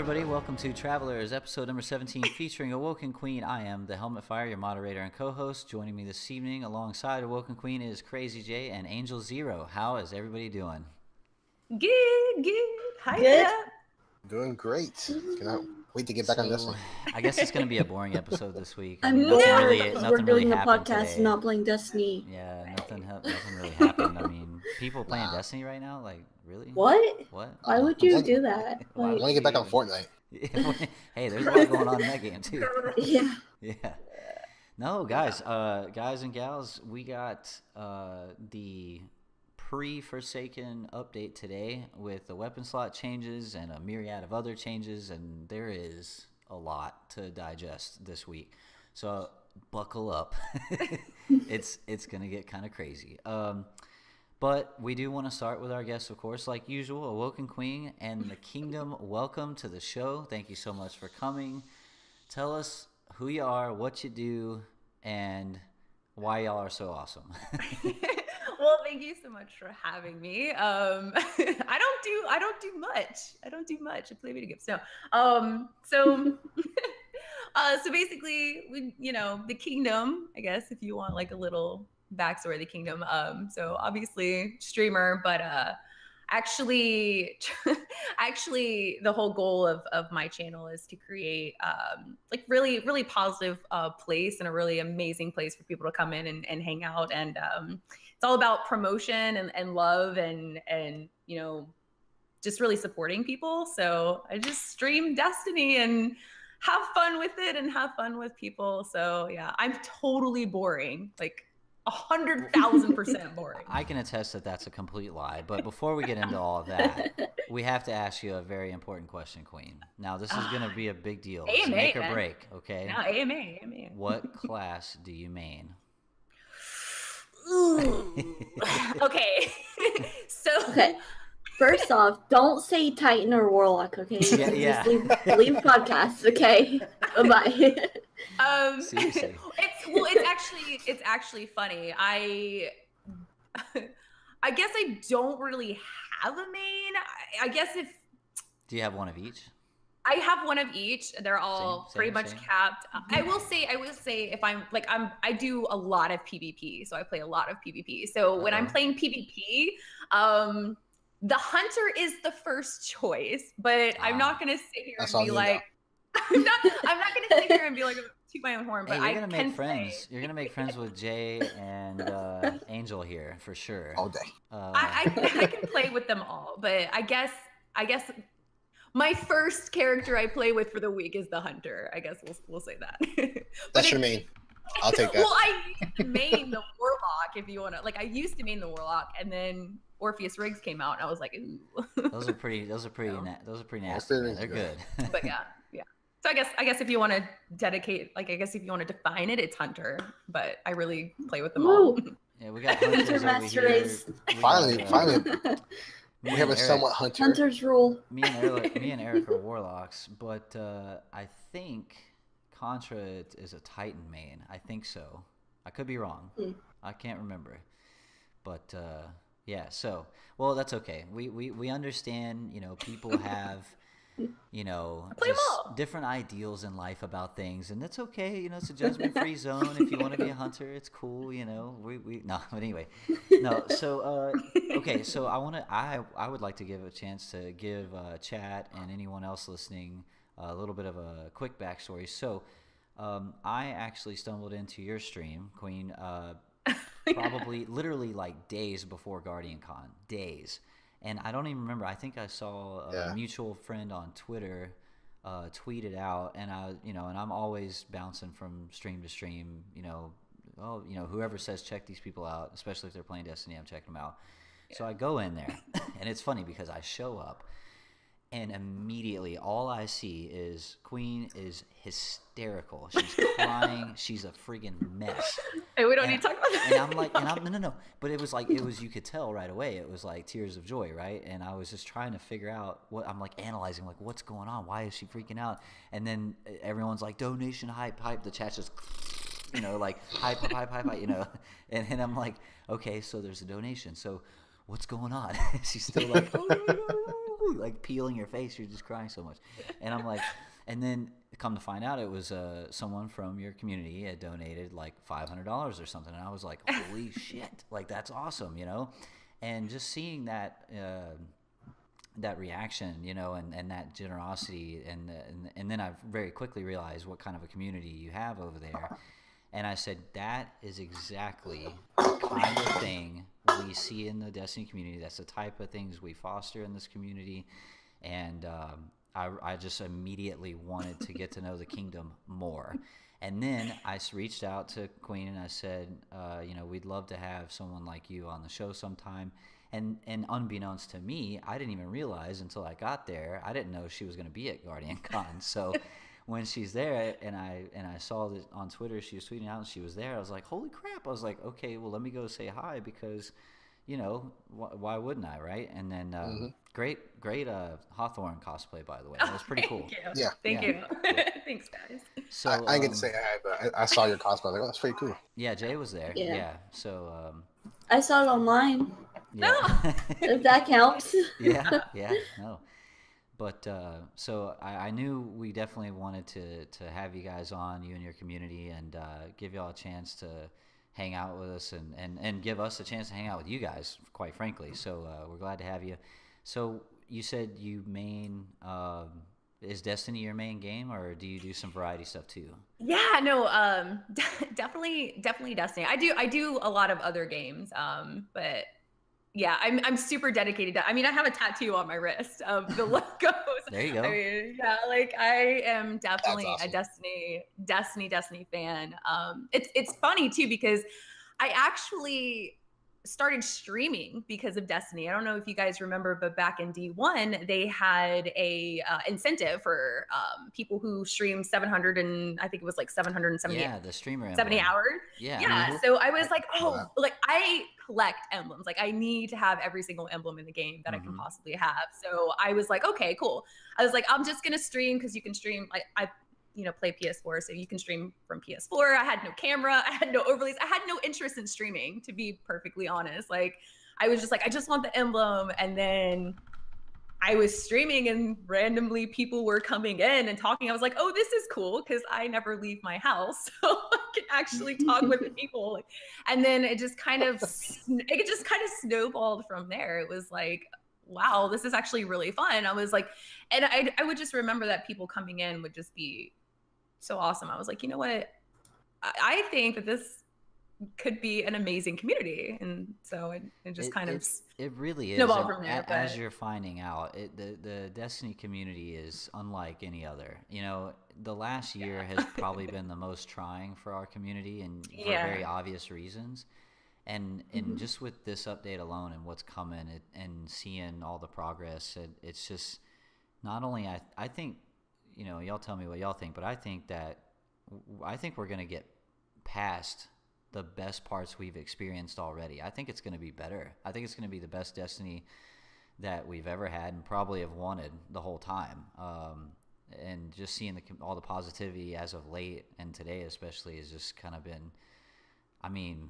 everybody. Welcome to Travelers, episode number 17, featuring Awoken Queen. I am the Helmet Fire, your moderator and co-host. Joining me this evening alongside Awoken Queen is CrayZJaye and Angel Zero. How is everybody doing? Good. Hi, Good. Doing great. Cannot wait to get back on this one. I guess it's going to be a boring episode this week. I'm nothing mad really, because nothing we're really doing the happened podcast today. and not playing Destiny. Yeah, nothing really happened. I mean, people playing Destiny right now, like, really? What? What? Why would you do that? Why I would want to get back on Fortnite. Hey, there's a lot going on in that game too. Yeah. Yeah. No, guys and gals, we got the pre-Forsaken update today with the weapon slot changes and a myriad of other changes, and there is a lot to digest this week. So buckle up. It's gonna get kind of crazy. But we do want to start with our guests, of course, like usual. Awoken Queen and the Kingdom, welcome to the show. Thank you so much for coming. Tell us who you are, what you do, and why y'all are so awesome. Well, thank you so much for having me. I don't do much. I play video games. No. So basically, the Kingdom, I guess, if you want like a little backstory of the Kingdom. So obviously streamer, but actually the whole goal of my channel is to create like really, really positive place and a really amazing place for people to come in and hang out. And it's all about promotion and love and just really supporting people. So I just stream Destiny and have fun with it and have fun with people. So yeah, I'm totally boring. Like 100,000% boring. I can attest that that's a complete lie. But before we get into all of that, we have to ask you a very important question, Queen. Now, this is going to be a big deal. It's AMA, make or man. break, okay? No, AMA. What class do you main? Ooh. Okay. Okay. First off, don't say Titan or Warlock, okay? Yeah. Just leave podcasts, okay? Bye. Seriously. It's actually funny. I guess I don't really have a main. I guess if Do you have one of each? I have one of each. They're all Same, pretty much same. capped. I will say if I do a lot of PvP, so I play a lot of PvP. So when I'm playing PvP, the hunter is the first choice, but I'm not gonna sit here and be like, I'm not gonna sit here and be like toot my own horn. But Hey, you're gonna I make can friends. say, You're gonna make friends with Jay and Angel here for sure. All day. I can play with them all, but I guess my first character I play with for the week is the hunter. I guess we'll say that. That's your main. I'll take that. Well, I used to main the warlock if you want to. Like I used to main the warlock, and then Orpheus Riggs came out, and I was like, ooh. Those are pretty nasty. Orpheus They're good. But yeah. So I guess if you want to dedicate, like I guess if you want to define it, it's hunter. But I really play with them all. Woo. Yeah, we got hunters over Master here. race. Finally, Me we have and a Eric- somewhat hunter. Hunters rule. Me and Eric are warlocks, but I think Contra is a Titan main. I think so. I could be wrong. I can't remember. But yeah, so well, that's okay. We understand. People have Play 'em just all. different ideals in life about things, and that's okay. It's a judgment-free zone. If you want to be a hunter, it's cool. We no, but anyway, no. So okay, so I would like to give a chance to give chat and anyone else listening a little bit of a quick backstory. So I actually stumbled into your stream, Queen, probably literally like days before Guardian Con, days. And I don't even remember. I think I saw a mutual friend on Twitter tweet it out, and and I'm always bouncing from stream to stream. Whoever says check these people out, especially if they're playing Destiny, I'm checking them out. Yeah. So I go in there, and it's funny because I show up, and immediately all I see is Queen is hysterical. She's crying. She's a friggin' mess. Hey, we don't need to talk about that. And I'm like, no. But it was you could tell right away. It was like tears of joy, right? And I was just trying to figure out I'm like analyzing, like, what's going on? Why is she freaking out? And then everyone's like, donation hype. The chat's just, like hype. And I'm like, okay, so there's a donation. So what's going on? She's still like, oh, no, no, no, like peeling her face. You're just crying so much. And I'm like, and then come to find out it was someone from your community had donated like $500 or something. And I was like, holy shit, like that's awesome, you know? And just seeing that that reaction, you know, and that generosity, and then I very quickly realized what kind of a community you have over there. And I said, that is exactly the kind of thing we see in the Destiny community. That's the type of things we foster in this community. And I just immediately wanted to get to know the kingdom more. And then I reached out to Queen and I said, you know, we'd love to have someone like you on the show sometime. And unbeknownst to me, I didn't even realize until I got there, I didn't know she was going to be at Guardian Con. So when she's there and I saw that on Twitter she was tweeting out and she was there, I was like, holy crap. I was like, okay, well, let me go say hi because, you know, why wouldn't I, right? And then great Hawthorne cosplay, by the way. That was pretty cool. Thank you. Yeah. Thank you. Thanks, guys. So I didn't get to say hi, but I saw your cosplay. I was like, oh, that's pretty cool. Yeah, Jay was there. Yeah. Yeah. So I saw it online. yeah. If that counts. yeah, no. But so I knew we definitely wanted to have you guys on, you and your community, and give y'all a chance to hang out with us and give us a chance to hang out with you guys, quite frankly. So we're glad to have you. So you said you main, is Destiny your main game, or do you do some variety stuff too? Yeah, no, definitely Destiny. I do a lot of other games, but yeah, I'm super dedicated to, I mean, I have a tattoo on my wrist of the logos. There you go. I mean, yeah, like I am definitely awesome. a Destiny fan. It's funny too, because I actually started streaming because of Destiny. I don't know if you guys remember, but back in D1, they had a incentive for people who streamed 700 and I think it was like 770 Yeah, the streamer 70 emblem. hours. Yeah. Yeah. So I was like, know oh, that. like I collect emblems. Like I need to have every single emblem in the game that I can possibly have. So I was like, okay, cool. I was like, I'm just gonna stream because you can stream. I you know, play PS4, so you can stream from PS4. I had no camera, I had no overlays, I had no interest in streaming, to be perfectly honest. Like I was just like, I just want the emblem. And then I was streaming and randomly people were coming in and talking. I was like, oh, this is cool because I never leave my house, so I can actually talk with the people. And then it just kind of snowballed from there. It was like, wow, this is actually really fun. I was like, and I would just remember that people coming in would just be so awesome. I was like, you know what? I think that this could be an amazing community. And so it just it really is. snowballed from there. As you're finding out, the Destiny community is unlike any other. You know, the last year has probably been the most trying for our community, and for very obvious reasons. And just with this update alone and what's coming, and seeing all the progress, it's just not only I think, you know, y'all tell me what y'all think, but I think we're gonna get past the best parts we've experienced already. I think it's going to be better. I think it's going to be the best Destiny that we've ever had and probably have wanted the whole time. And just seeing all the positivity as of late and today especially has just kind of been, I mean,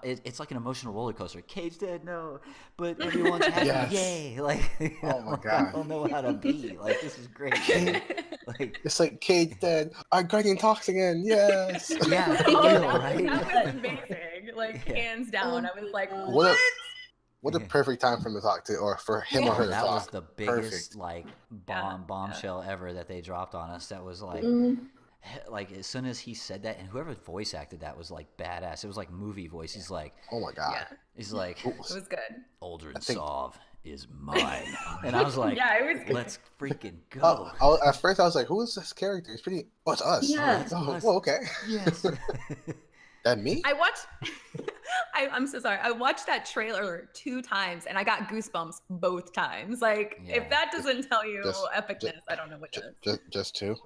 it's like an emotional roller coaster. Cage dead, no, but everyone's happy, yay! Like, oh my god, I don't know how to be. Like, this is great. Like, it's like Cage dead. Our Guardian talks again. Yes. Yeah, right? That was amazing. Like hands down, I was like, What a perfect time for him to talk to, or for him or her to that talk. was the biggest like bombshell ever that they dropped on us. That was like. Like as soon as he said that, and whoever voice acted that was like badass. It was like movie voice. He's like, oh my god. He's like, it was good. Aldrin Sov is mine, and I was like, it was good. Let's freaking go. At first I was like, who is this character? It's pretty. Oh, it's us. Yeah. Oh, okay. Yes. That me? I watched. I'm so sorry. I watched that trailer 2 times, and I got goosebumps both times. Like, if that doesn't tell you epicness, I don't know what does. Just 2.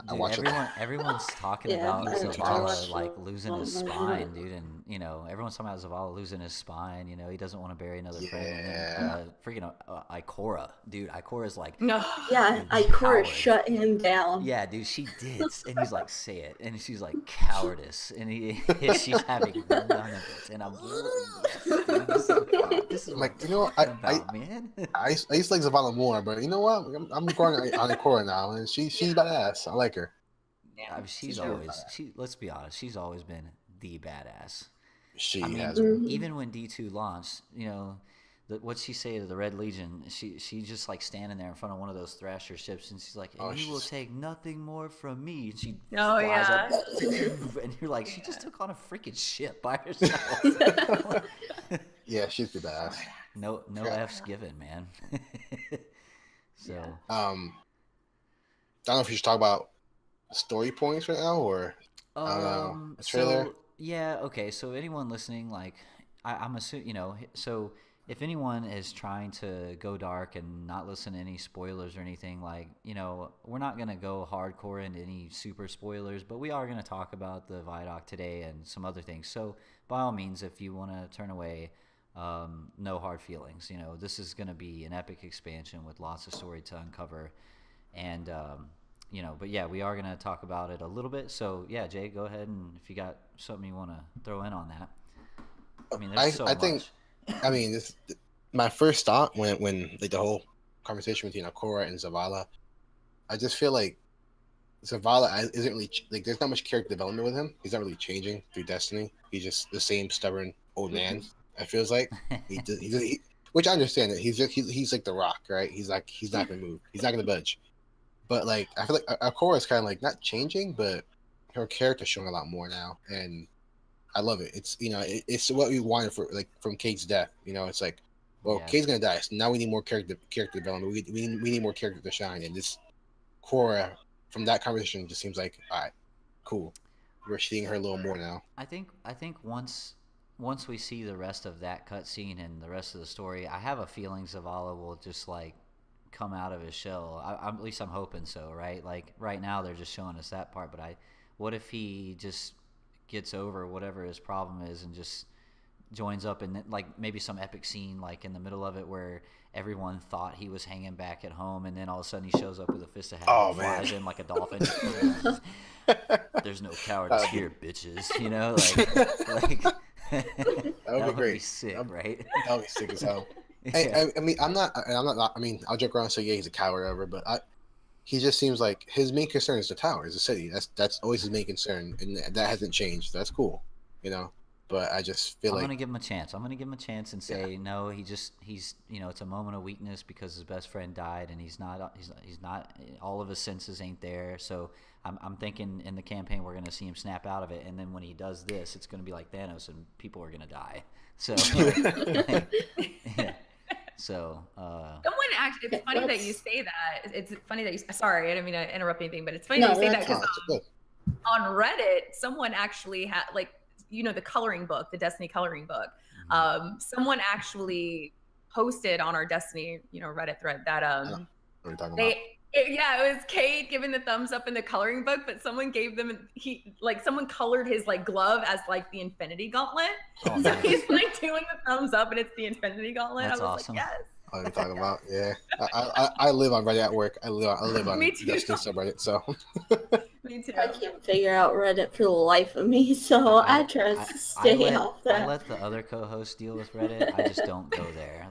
I Dude, watch it. everyone's talking Yeah, about I Zavala watch like losing his Zavala. spine, dude, and everyone's talking about Zavala losing his spine. He doesn't want to bury another friend. And Yeah. then freaking Ikora, dude, Ikora's like, No. Yeah, you Ikora coward. shut him down. Yeah, dude, she did, and he's like, say it, and she's like, cowardice, and she's having none of it, and I'm, yes, dude, this is I'm what like, I'm you know what? talking about, man. I used to like Zavala more, but you know what? I'm growing on Ikora now, and she's badass. I like her. I mean, she's let's be honest, she's always been the badass. She I mean, has been. even when D2 launched, what'd she say to the Red Legion? She just like standing there in front of one of those Thrasher ships, and she's like, Oh, "And you will take nothing more from me." And she Oh, flies yeah. up, and you're like, she just took on a freaking ship by herself. Yeah, she's the badass. No Yeah. F's given, man. So I don't know if you should talk about story points right now or I don't know a trailer. So yeah, okay. So anyone listening, like, I'm assuming, so if anyone is trying to go dark and not listen to any spoilers or anything, like, we're not gonna go hardcore into any super spoilers, but we are gonna talk about the Vidoc today and some other things. So by all means, if you want to turn away, no hard feelings. This is gonna be an epic expansion with lots of story to uncover, and but yeah, we are going to talk about it a little bit. So yeah, Jay, go ahead, and if you got something you want to throw in on that. I mean, there's so I much. think I mean this my first thought when like the whole conversation between Ikora and Zavala, I just feel like Zavala isn't really like there's not much character development with him. He's not really changing through Destiny. He's just the same stubborn old man. It feels like which I understand that he's like the Rock, right? He's not gonna move. He's not gonna budge. But like I feel like Ikora is kind of like not changing, but her character's showing a lot more now, and I love it. It's it's what we wanted from Kate's death. It's like, well, Yeah. Kate's gonna die, so now we need more character development. We need more character to shine, and this Cora from that conversation just seems like, all right, cool. We're seeing her a little more now. I think once we see the rest of that cutscene and the rest of the story, I have a feeling Zavala will just like come out of his shell. At least I'm hoping so, right? Like right now they're just showing us that part, but what if he just gets over whatever his problem is and just joins up in like maybe some epic scene like in the middle of it where everyone thought he was hanging back at home, and then all of a sudden he shows up with a fist of hat and flies in like a dolphin. There's no cowardice here, bitches. Like That would be great. Be sick, right? That would be sick as hell. Yeah. I mean, I'm not. I mean, I'll joke around and say, yeah, he's a coward, or whatever. But he just seems like his main concern is the tower, is the city. That's always his main concern, and that hasn't changed. That's cool, But I just feel I'm like gonna give him a chance. I'm gonna give him a chance and say no. He's it's a moment of weakness because his best friend died, and he's not all of his senses ain't there. So I'm thinking in the campaign we're gonna see him snap out of it, and then when he does this, it's gonna be like Thanos, and people are gonna die. So yeah. So Someone actually, it's funny that you say that. It's funny that you. Sorry, I didn't mean to interrupt anything, but it's funny that you say that because on Reddit, someone actually had the coloring book, the Destiny coloring book. Someone actually posted on our Destiny, Reddit thread that what are you talking about? it was Kate giving the thumbs up in the coloring book, but someone gave them someone colored his glove as the Infinity Gauntlet. Oh, so nice. he's doing the thumbs up, and it's the Infinity Gauntlet. That's I was awesome. like, yes. What are you talking about? Yeah, I live on Reddit at work. I live on Me too. Destiny subreddit. So Me too. I can't figure out Reddit for the life of me, so I try to stay off that. I let the other co-hosts deal with Reddit. I just don't go there.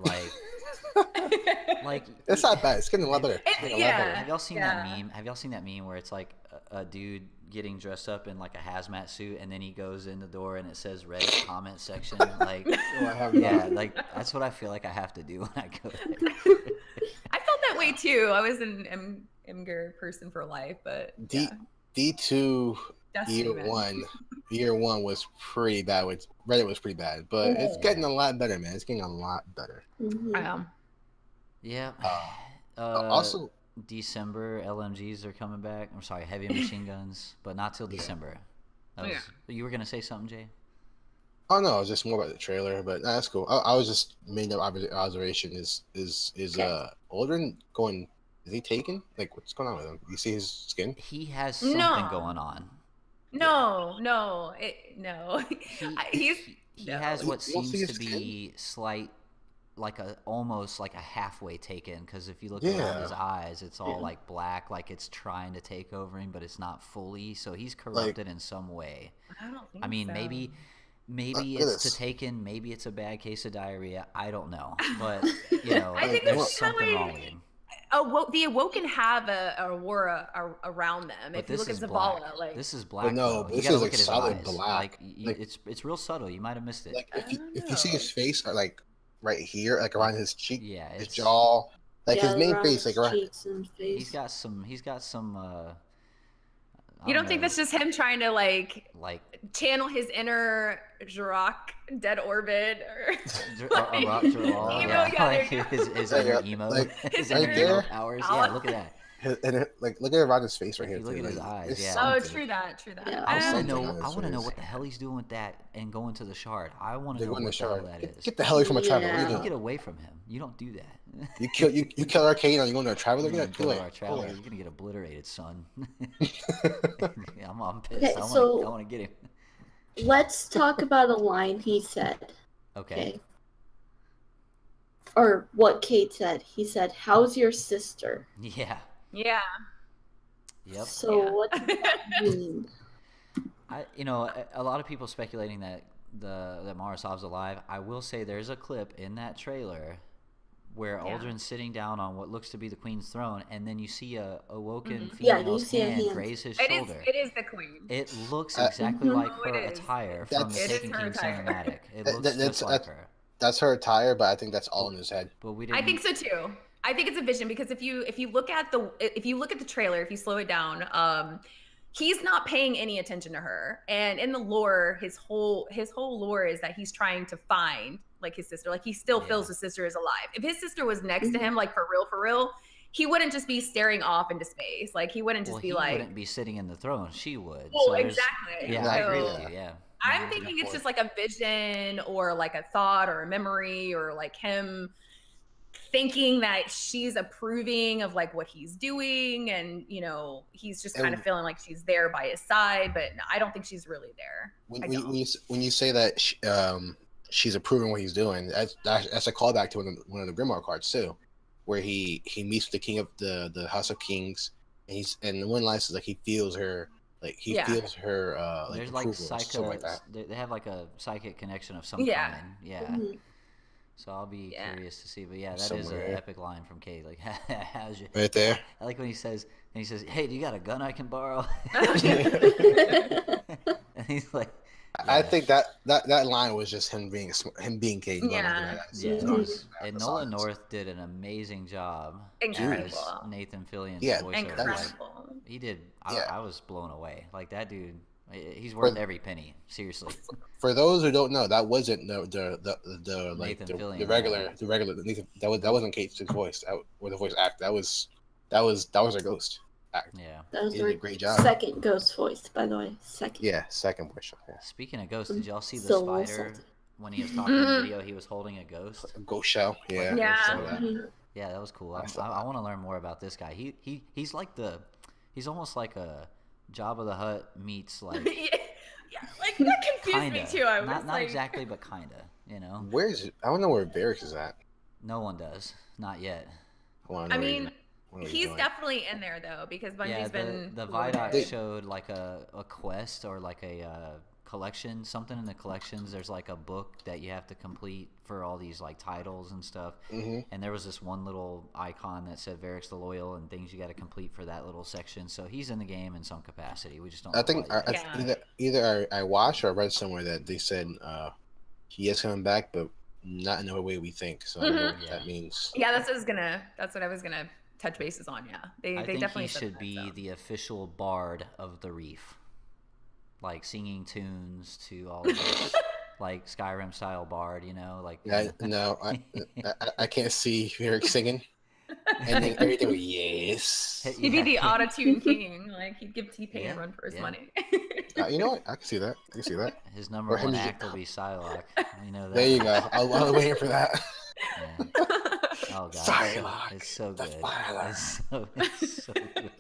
Like it's not bad. It's getting a lot better. Have y'all seen that meme? Have y'all seen that meme where it's like a dude getting dressed up in like a hazmat suit, and then he goes in the door and it says Reddit comment section? Like, I have not. like that's what I feel like I have to do when I go there. I felt that way too. I was an Imgur person for life, but D2 Destiny, year one was pretty bad. Reddit was pretty bad, but it's getting a lot better, man. It's getting a lot better. Mm-hmm. Yeah. Also, December LMGs are coming back. I'm sorry, heavy machine guns, but not till December. You were gonna say something, Jay? oh no, it's just more about the trailer, but that's cool. I was just made no observation. Is Aldrin going? Is he taken? Like, what's going on with him? You see his skin? He has something No. going on. No. He's He no. has what We'll see seems his to skin. be slight, like almost like a halfway taken. Because if you look around his eyes, it's all like black, like it's trying to take over him, but it's not fully. So he's corrupted in some way. I don't think I mean, so. maybe Look at it's to this. taken, maybe it's a bad case of diarrhea. I don't know, but you know, I think there's it's something kinda wrong with him. the Awoken have a aura around them. But If you this look at is Zavala, black. like This is black. no, though. You this gotta is, look like, at his solid eyes. black. Like- It's real subtle. You might have missed it. Like if I you don't see his know. face, like right here, like around his cheek, Yeah, his it's jaw, like his main around face, his like around. cheeks and face. he's got some. You don't think that's just him trying to like like channel his inner Jirok dead orbit or a rock draw? Emo, Yeah, yeah, like there you go. his Yeah, inner yeah, emo, like, his right inner there. emo powers. Yeah, look at that. And like look at around his face right If here. you look too, at his like, eyes, it's yeah. Oh, something. true that. Yeah. I Something want to know. on his I want to know face. what the hell he's doing with that and going to the shard. I want to They're know going what to the hell shard. that is. Get the hell away from a traveler. What are you Yeah. You doing? get away from him. You don't do that. You kill Arcane and you go to a traveler. You're Get gonna that kill our traveler. away. You're gonna get obliterated, son. Yeah, I'm pissed. Okay, I so- want to get him. Let's talk about a line he said. Okay. Or what Kate said. He said, "How's your sister?" Yeah. Yeah. Yep. So Yeah. what does that mean? A lot of people speculating that that Marasov's alive. I will say there's a clip in that trailer where Yeah. Aldrin's sitting down on what looks to be the queen's throne, and then you see a Awoken Mhm. Yeah, you female's see a hand hand. graze his It shoulder. is the queen. It looks exactly Mhm. like Oh, it her is. attire from the It is Taken her King attire. cinematic. It That- looks that's- just like that's- her. That's her attire, but I think that's all in his head. But we didn't. I think so too. I think it's a vision because if you look at the trailer, if you slow it down, he's not paying any attention to her. And in the lore, his whole lore is that he's trying to find like his sister. Like he still feels his sister is alive. If his sister was next to him, like for real, he wouldn't just be staring off into space. Like he wouldn't just Well, be he like, wouldn't be sitting in the throne. She would. oh, So there's- exactly. Yeah, I agree So- with you. Yeah. I'm thinking it's just like a vision or like a thought or a memory or like him thinking that she's approving of like what he's doing and he's just kind of And- feeling like she's there by his side, but I don't think she's really there. When, I when, don't. when you say that she's approving what he's doing, that's a callback to one of the Grimoire cards too, where he meets the king of the House of Kings, and the one line says like he feels her, like he Yeah. feels her like There's like approval or something like that. they have like a psychic connection of some Yeah. kind. Yeah. Mhm. So I'll be Yeah. curious to see. But yeah, that is Somewhere. an epic line from Kate. Like, how's you? Right there. I like when he says, "Hey, do you got a gun I can borrow?" And he's like, I yeah. think that line was just him being Kate. going Yeah. like that. Yeah. Mhm. And That's Nolan awesome. North did an amazing job Incredible. as Nathan Fillion's Yeah, voiceover. Like, Incredible. he did. Yeah. I was blown away. Like that dude, he's worth every penny. Seriously. For those who don't know, that wasn't the like Nathan the Fillion, regular that wasn't Kate's voice or the voice act. That was a ghost act. Yeah. That was He did our a great job. second ghost voice, by the way. Second. Yeah, second voice. Yeah. Speaking of ghosts, did y'all see the Still a little spider salty. when he was talking in the Mhm. video? He was holding a ghost. Ghost shell. Yeah. Yeah. I saw that. Mhm. Yeah, that was cool. I I saw want to learn more about this guy. He's like he's almost like a Jabba the Hutt meets like yeah, like that confused kinda. me too. I was not like, exactly, but kinda. You know, Where's it? I don't know where Barracks is at. no one does, not yet. I mean, he's he's definitely in there though because Bungie's Yeah, been the loaded. Vidoc showed like a quest or like a collection, something in the collections. There's like a book that you have to complete for all these like titles and stuff. hmm And there was this one little icon that said Varix the Loyal and things you got to complete for that little section. So he's in the game in some capacity. We just don't. I know think what yet. Yeah. either I watched or I read somewhere that they said he is coming back, but not in the way we think. So I don't know what Mhm. that means. Yeah, that's what I was gonna touch bases on. Yeah, they I think definitely he said should that, be so. the official bard of the reef, like singing tunes to all of this, like Skyrim style bard. You know, like No, I can't see Eric singing. And then everything was yes. He'd be the auto-tune king. Like he'd give T-Pain Yeah, a run for his yeah. money. You know what? I can see that. I can see that. His number Or one him- act will be Psylocke. You know that. There you go. I was waiting for that. Yeah. Oh god, Psylocke, it's so the good. Filer. It's so good.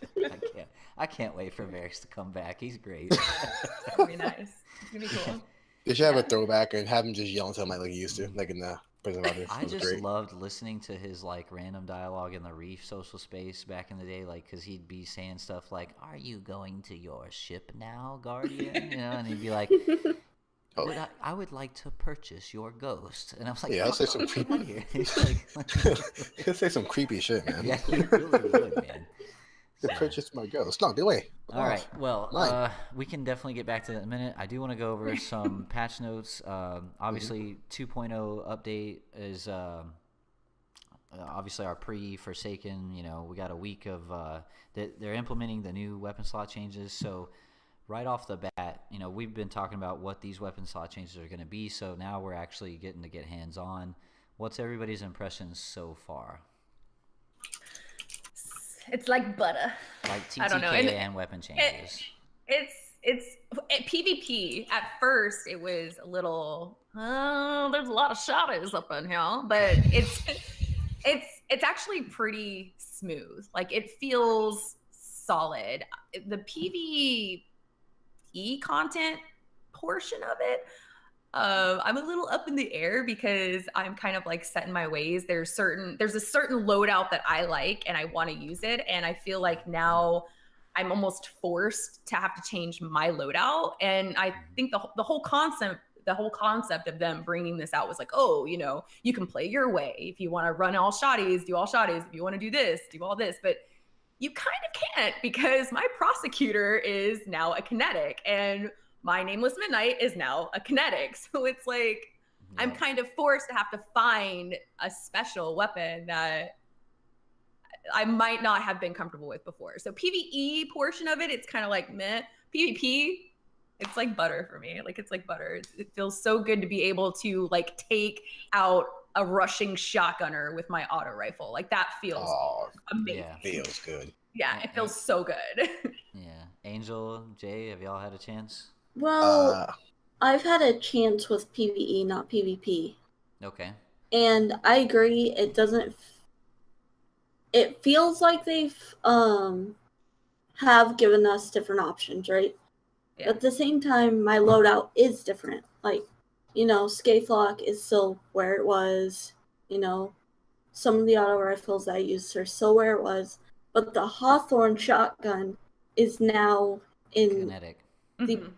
I can't wait for Varys to come back. He's great. It's gonna be nice. It's gonna be cool. They should have a Yeah. throwback and have him just yell into him like he used to, like in the Prison of Others. I It was just great. loved listening to his like random dialogue in the Reef social space back in the day, like because he'd be saying stuff like, "Are you going to your ship now, Guardian?" You know, and he'd be like, Oh. I would like to purchase your ghost," and I was like, Yeah, I'll say "Fuck, some get creepy. out of here." He's like, He'll say some creepy shit, man. yeah, he really would, man. To purchase my ghost. No, get away. All right. Well, Mine. we can definitely get back to that in a minute. I do want to go over some patch notes. Obviously, 2.0 update is obviously our pre-Forsaken. You know, we got a week of they're implementing the new weapon slot changes. So right off the bat, you know, we've been talking about what these weapon slot changes are going to be. So now we're actually getting to get hands-on. What's everybody's impressions so far? It's like butter. Like I don't know. TTK and weapon changes. It's PvP. At first, it was a little. There's a lot of shadows up in here, but it's actually pretty smooth. Like it feels solid. The PvE content portion of it, I'm a little up in the air because I'm kind of like set in my ways. There's a certain loadout that I like and I want to use it, and I feel like now I'm almost forced to have to change my loadout. And I think the whole concept of them bringing this out was like, oh, you know, you can play your way. If you want to run all shotties, do all shotties. If you want to do this, do all this. But you kind of can't, because my prosecutor is now a kinetic and my Nameless Midnight is now a kinetic. So it's like, Yeah. I'm kind of forced to have to find a special weapon that I might not have been comfortable with before. So PvE portion of it, it's kind of like meh. PvP, it's like butter for me. Like it's like butter. It feels so good to be able to like take out a rushing shotgunner with my auto rifle. Like that feels amazing. Yeah. Feels good. Yeah, it feels so good. Yeah. Angel, Jay, have y'all had a chance? Well, I've had a chance with PvE, not PvP. Okay. And I agree, it doesn't. It feels like they've have given us different options, right? Yeah. But at the same time, my loadout is different. Like, you know, Scathelocke is still where it was. You know, some of the auto rifles I used are still where it was. But the Hawthorne shotgun is now in Kinetic. the Mhm.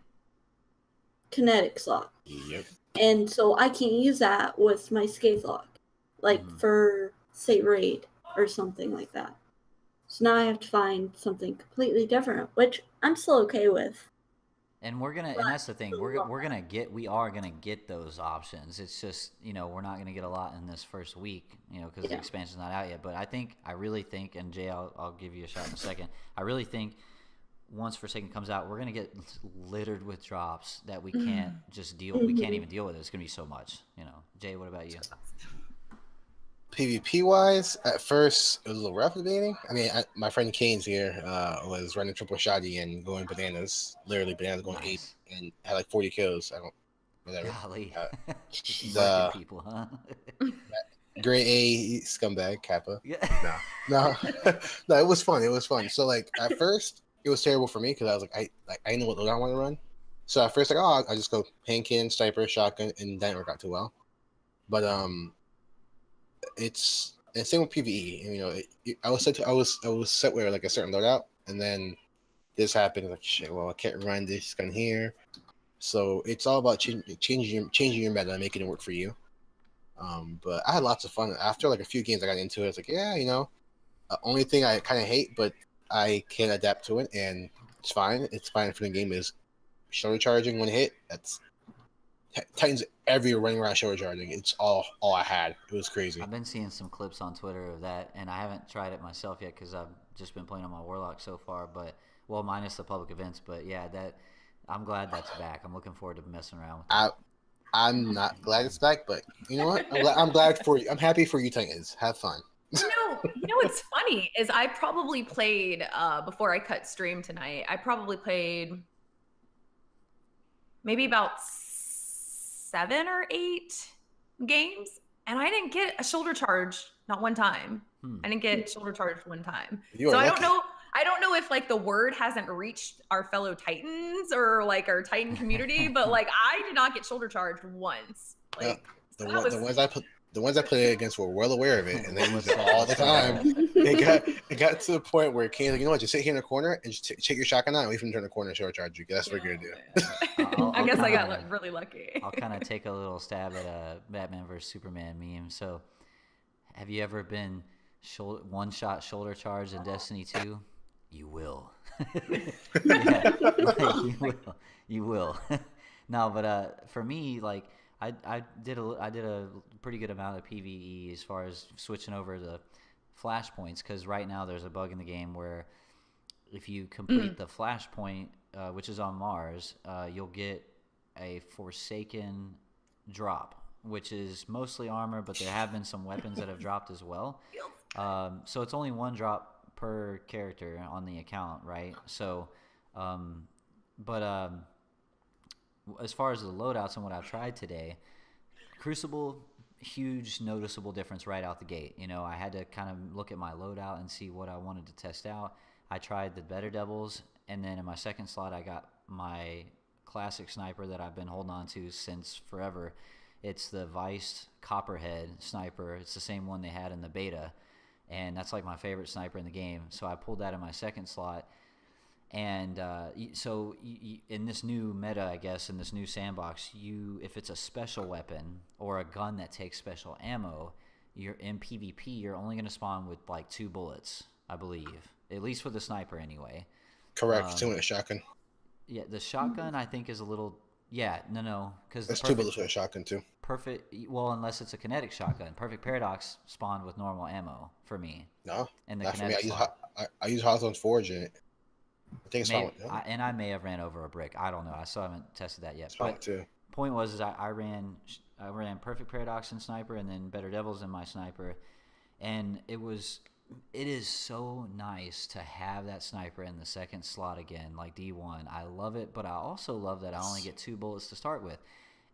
kinetic slot. Yep. And so I can't use that with my Scathelocke, like for, say, raid or something like that. So now I have to find something completely different, which I'm still okay with. And and that's the thing, we are gonna get those options. It's just, you know, we're not gonna get a lot in this first week, you know, because the expansion's not out yet. But I really think, and Jay, I'll give you a shot in a second. I really think once Forsaken comes out, we're gonna get littered with drops that we can't just deal. We can't even deal with it. It's gonna be so much, you know. Jay, what about you? PvP wise, at first it was a little rough at the beginning. I mean, my friend Kane's here was running triple shotty and going bananas, literally bananas, going Nice. 8 and had like 40 kills. Whatever. Golly. The Market people, huh? grade A scumbag Kappa. Yeah. No, it was fun. It was fun. So like at first it was terrible for me because I was like I know what loadout I want to run. So at first I just go handkin, sniper, shotgun, and that didn't work out too well. But it's same with PvE. And, you know, I was set with like a certain loadout, and then this happened. Like shit. Well, I can't run this gun here. So it's all about changing your meta and making it work for you. But I had lots of fun after like a few games. I got into it. It's like, yeah, you know, only thing I kind of hate, but I can adapt to it, and it's fine. It's fine for the game. Is shoulder charging one hit. That's Titans everywhere running around shoulder charging. It's all I had. It was crazy. I've been seeing some clips on Twitter of that, and I haven't tried it myself yet because I've just been playing on my Warlock so far. But well, minus the public events. But yeah, I'm glad that's back. I'm looking forward to messing around with it. I'm not glad it's back, but you know what? I'm glad for you. I'm happy for you, Titans. Have fun. You know what's funny is I probably played before I cut stream tonight. I probably played maybe about 7 or 8 games, and I didn't get a shoulder charge not one time. Hmm. I didn't get shoulder charged one time. You So are I lucky. don't know. I don't know if like the word hasn't reached our fellow Titans or like our Titan community, but like I did not get shoulder charged once. Like The so that was the ones I played against were well aware of it, and they What's use it that? all the What's that? time. It got to the point where Kane's like, you know what, just sit here in the corner and just take your shotgun out and wait for him to turn the corner and shoulder charge you. That's what you're gonna do. I guess I got kinda- really lucky. I'll kind of take a little stab at a Batman versus Superman meme. So, have you ever been one-shot shoulder charged in Destiny 2? You will. Yeah, like, you will. No, but for me, like I did a pretty good amount of PvE as far as switching over to flashpoints, because right now there's a bug in the game where if you complete the flashpoint, which is on Mars, you'll get a Forsaken drop, which is mostly armor, but there have been some weapons that have dropped as well. So it's only one drop per character on the account, right? So, as far as the loadouts and what I've tried today, Crucible, huge noticeable difference right out the gate. You know, I had to kind of look at my loadout and see what I wanted to test out. I tried the Better Devils, and then in my second slot, I got my classic sniper that I've been holding on to since forever. It's the Vice Copperhead sniper. It's the same one they had in the beta, and that's like my favorite sniper in the game. So I pulled that in my second slot. And so in this new meta, I guess, in this new sandbox, if it's a special weapon or a gun that takes special ammo, you're in PvP, you're only going to spawn with like 2 bullets, I believe, at least for the sniper anyway. Correct. 2 with a shotgun. Yeah, the shotgun I think is a little. Yeah, no, because That's 2 bullets with a shotgun too. Perfect. Well, unless it's a kinetic shotgun. Perfect Paradox spawned with normal ammo for me. No, and the not for me. kinetic I use Hawthorne's Forge in it. I think it's fine. And I may have ran over a brick. I don't know. I still haven't tested that yet. It's fine too. Point was, is I ran Perfect Paradox in sniper, and then Better Devils in my sniper, and it is so nice to have that sniper in the second slot again, like D1. I love it, but I also love that I only get 2 bullets to start with.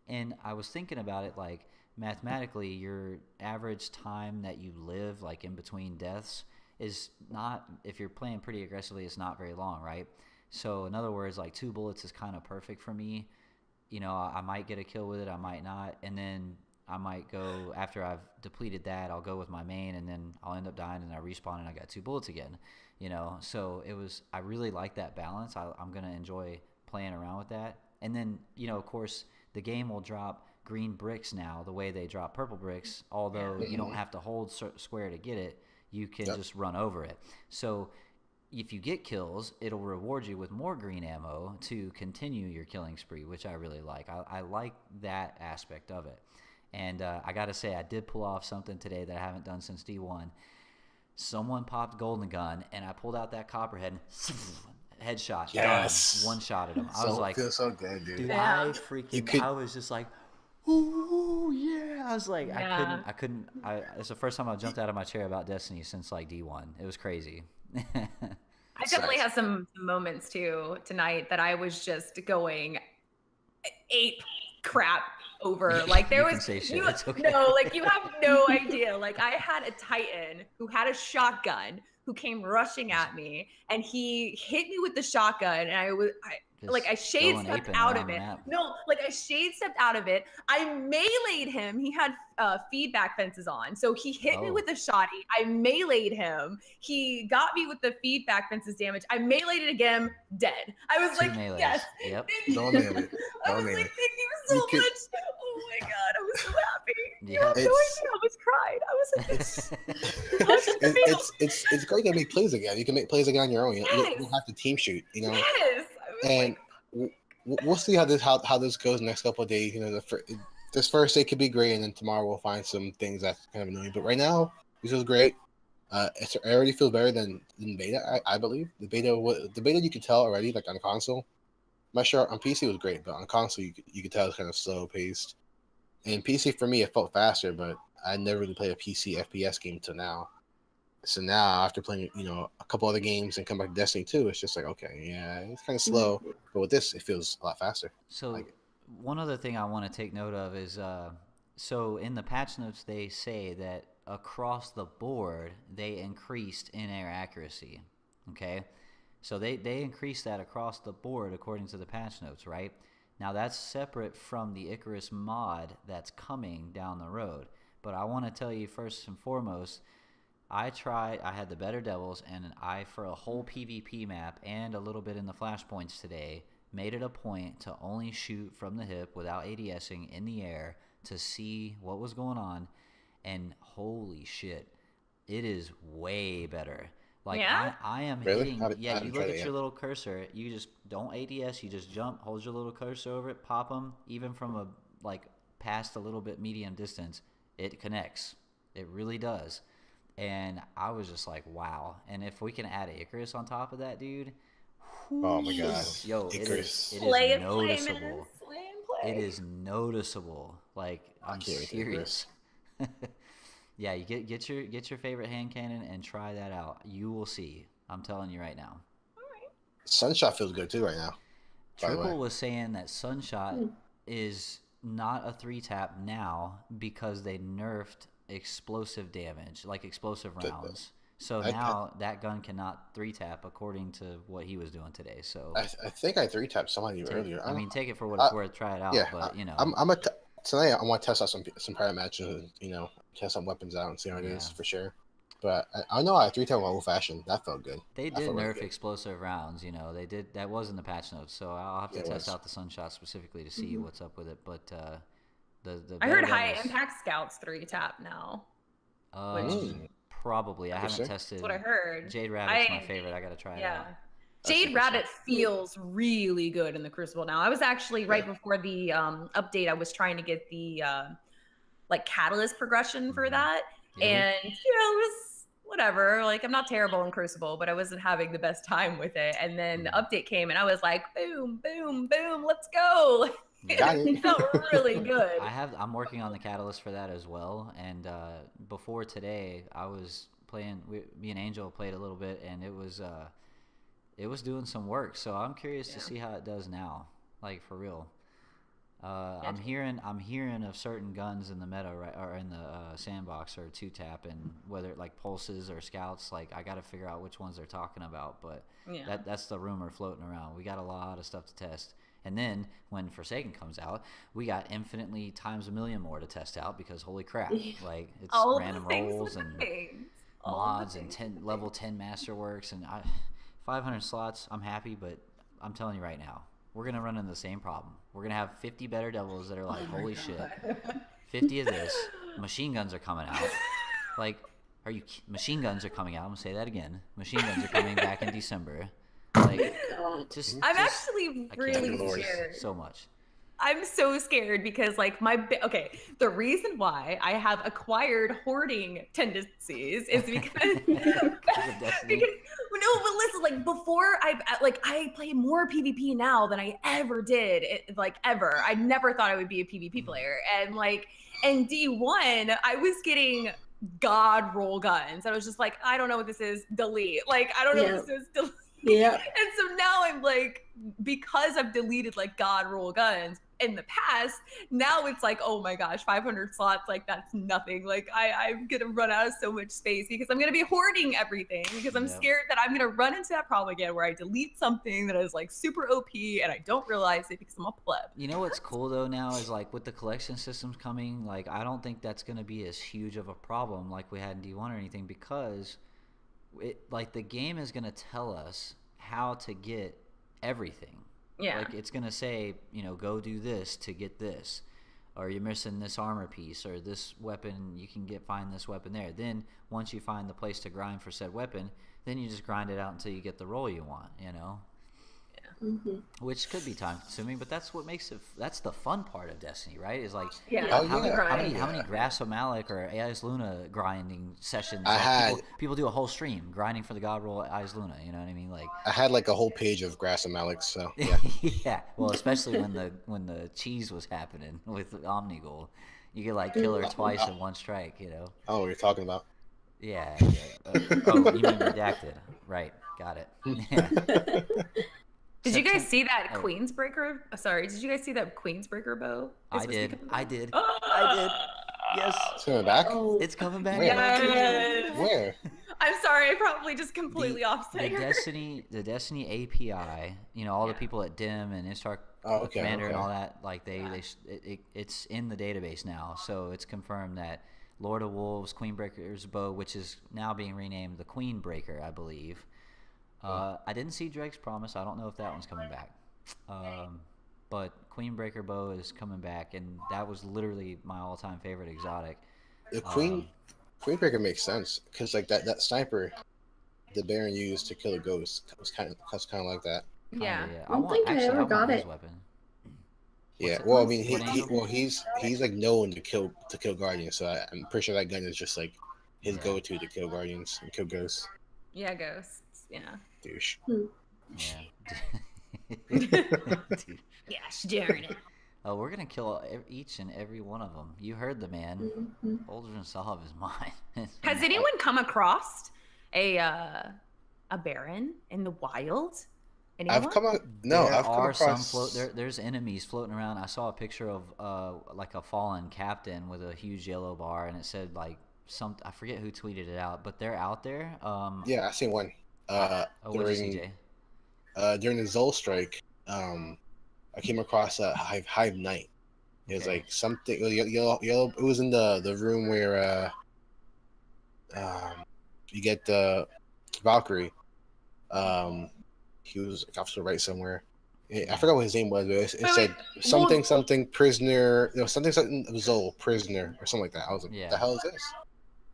And I was thinking about it, like mathematically, your average time that you live, like in between deaths, is not, if you're playing pretty aggressively, it's not very long, right? So in other words, like 2 bullets is kind of perfect for me. You know, I might get a kill with it, I might not, and then I might go, after I've depleted that, I'll go with my main, and then I'll end up dying, and I respawn, and I got 2 bullets again. You know, so I really like that balance. I'm going to enjoy playing around with that. And then, you know, of course, the game will drop green bricks now, the way they drop purple bricks, although you don't have to hold square to get it. You can just run over it. So if you get kills, it'll reward you with more green ammo to continue your killing spree, which I really like. I like that aspect of it. And I got to say, I did pull off something today that I haven't done since D1. Someone popped Golden Gun, and I pulled out that Copperhead, headshot, yes, done, one-shotted him. I was like, feels so good, dude. I was just like, ooh, yeah. I was like, I couldn't. It's the first time I jumped out of my chair about Destiny since like D1. It was crazy. I definitely had some moments too tonight that I was just going ape crap over. Like there was okay. no, like you have no idea. Like I had a Titan who had a shotgun who came rushing at me, and he hit me with the shotgun, and I shade stepped out of it. No, like I shade stepped out of it. I meleeed him. He had feedback fences on. So he hit me with a shotty. I meleeed him. He got me with the feedback fences damage. I meleeed it again, dead. I was like, melees. yes. Yep. Don't melee it. I was like, thank you so much. Oh my God, I was so happy. You have no idea. I was cried. I was like, it's great to make plays again. You can make plays again on your own. You don't have to team shoot, you know. Yes. And we'll see how this goes the next couple of days. You know, this first day could be great, and then tomorrow we'll find some things that's kind of annoying. But right now, this is great. It already feels better than beta. I believe the beta you could tell already, like on console. I'm not sure on PC was great, but on console you could tell it's kind of slow paced. And PC for me it felt faster, but I never really played a PC FPS game till now. So now after playing, you know, a couple other games and come back to Destiny 2, it's just like, okay, yeah, it's kind of slow, but with this, it feels a lot faster. So one other thing I want to take note of is, so in the patch notes they say that across the board, they increased in-air accuracy. Okay, so they increased that across the board according to the patch notes, right? Now that's separate from the Icarus mod that's coming down the road. But I want to tell you first and foremost, I had the Better Devils, and I, for a whole PvP map and a little bit in the flashpoints today, made it a point to only shoot from the hip without ADSing in the air to see what was going on. And holy shit, it is way better. Like, Yeah? I am Really? hitting. I You haven't look tried at it your yet. little cursor. You just don't ADS. You just jump, hold your little cursor over it, pop them, even from a past a little bit medium distance. It connects. It really does. And I was just like, wow. And if we can add Icarus on top of that, dude. Oh my god. Yo, Icarus. it Play is and play, noticeable. man. Play and play. It is noticeable. Like, I'm can't wait to serious. Yeah, you get your favorite hand cannon and try that out. You will see. I'm telling you right now. Sunshot feels good too right now. By the way. Triple was saying that Sunshot is not a 3-tap now because they nerfed explosive damage, like explosive rounds. So now that gun cannot 3-tap according to what he was doing today. So I think I 3-tapped somebody earlier. I mean, take it for what it's worth. Try it out. Yeah, But you know, tonight I want to test out some private matches. And, test some weapons out and see how it is for sure. But I know I 3-tap old fashioned. That felt good. they That did felt really nerf good. explosive rounds. They did. That was in the patch notes. So I'll have to Yeah, it test was. out the Sunshot specifically to see what's up with it. But the I heard Better high Devils, impact scouts 3-tap now. probably. I haven't Interesting. tested. That's what I heard. Jade Rabbit's my favorite. I gotta try it Yeah. out. Jade Rabbit feels really good in the Crucible now. I was actually right before the update. I was trying to get the catalyst progression for that, and it was whatever. Like, I'm not terrible in Crucible, but I wasn't having the best time with it. And then the update came, and I was like, boom, boom, boom, let's go. Got It it. felt really good. I'm working on the catalyst for that as well. And before today, I was playing. Me and Angel played a little bit, and it was doing some work. So I'm curious to see how it does now, like for real. I'm hearing of certain guns in the meta, right, or in the sandbox, or 2-tap, and whether like pulses or scouts. Like, I got to figure out which ones they're talking about. But that's the rumor floating around. We got a lot of stuff to test. And then when Forsaken comes out, we got infinitely times a million more to test out because holy crap, like it's All random the things rolls with and the things. All mods the and things. level 10 masterworks and 500 slots. I'm happy, but I'm telling you right now, we're gonna run into the same problem. We're gonna have 50 Better Devils that are like, holy shit, 50 of this. Machine guns are coming out. Like, machine guns are coming out. I'm gonna say that again. Machine guns are coming back in December. Like, I'm actually I can't really believe scared. so much. I'm so scared because, like, the reason why I have acquired hoarding tendencies is because no, but listen, like, before I play more PvP now than I ever did, ever. I never thought I would be a PvP player, and in D1, I was getting god roll guns. I was just like, I don't know what this is. Delete. Like, I don't know what this is. Delete. Yeah. And so now I'm like, because I've deleted like god roll guns in the past, now it's like, oh my gosh, 500 slots, like that's nothing. Like I'm gonna run out of so much space because I'm gonna be hoarding everything because I'm scared that I'm gonna run into that problem again where I delete something that is like super OP and I don't realize it because I'm a pleb. You know what's cool though now is like with the collection systems coming, like I don't think that's gonna be as huge of a problem like we had in D1 or anything because the game is gonna tell us how to get everything. Yeah. Like it's gonna say, go do this to get this, or you're missing this armor piece, or this weapon you can find this weapon there. Then once you find the place to grind for said weapon, then you just grind it out until you get the roll you want. Mm-hmm. Which could be time consuming, but that's what makes it. That's the fun part of Destiny, right? Is like how many Grass Malik or Ais Luna grinding sessions? People do a whole stream grinding for the God Roll Ais Luna. You know what I mean? Like I had like a whole page of Grass and Alex. So yeah, yeah. Well, especially when the cheese was happening with Omnigul, you could like kill her twice in one strike. Oh, what you're talking about? Yeah. Oh, you mean redacted? Right. Got it. Yeah. Did you guys see that Queensbreaker? Sorry, did you guys see that Queensbreaker bow? I did. Oh, Yes. It's coming back. Oh, It's coming back. Where? Yes. Where? I'm sorry, I probably just completely off The center. Destiny API, all the people at DIM and Instar Commander and all that, like it's in the database now, so it's confirmed that Lord of Wolves, Queenbreaker's bow, which is now being renamed the Queenbreaker, I believe. I didn't see Drake's Promise. I don't know if that one's coming back. But Queenbreaker bow is coming back, and that was literally my all-time favorite exotic. The Queenbreaker makes sense because like that sniper the Baron used to kill a ghost was kind of like that. Yeah. I don't think I ever got his it. weapon. Yeah, it well, I called? mean, he's like known to kill guardians, so I'm pretty sure that gun is just like his go-to to kill guardians and kill ghosts. Yeah, ghosts. Yeah. Douche. Yeah. Dude. Gosh darn it. Oh, we're gonna kill each and every one of them. You heard the man. Aldrin Saab is mine. Has anyone come across a Baron in the wild? Anyone? I've come across there's enemies floating around. I saw a picture of like a fallen captain with a huge yellow bar, and it said like I forget who tweeted it out, but they're out there. Yeah, I seen one. What is CJ? During the Zol strike, I came across a Hive Knight. It was like something yellow. It was in the room where you get the Valkyrie. He was off to the right somewhere. I forgot what his name was, but it said something prisoner. Something of Zol prisoner or something like that. I was like, what the hell is this?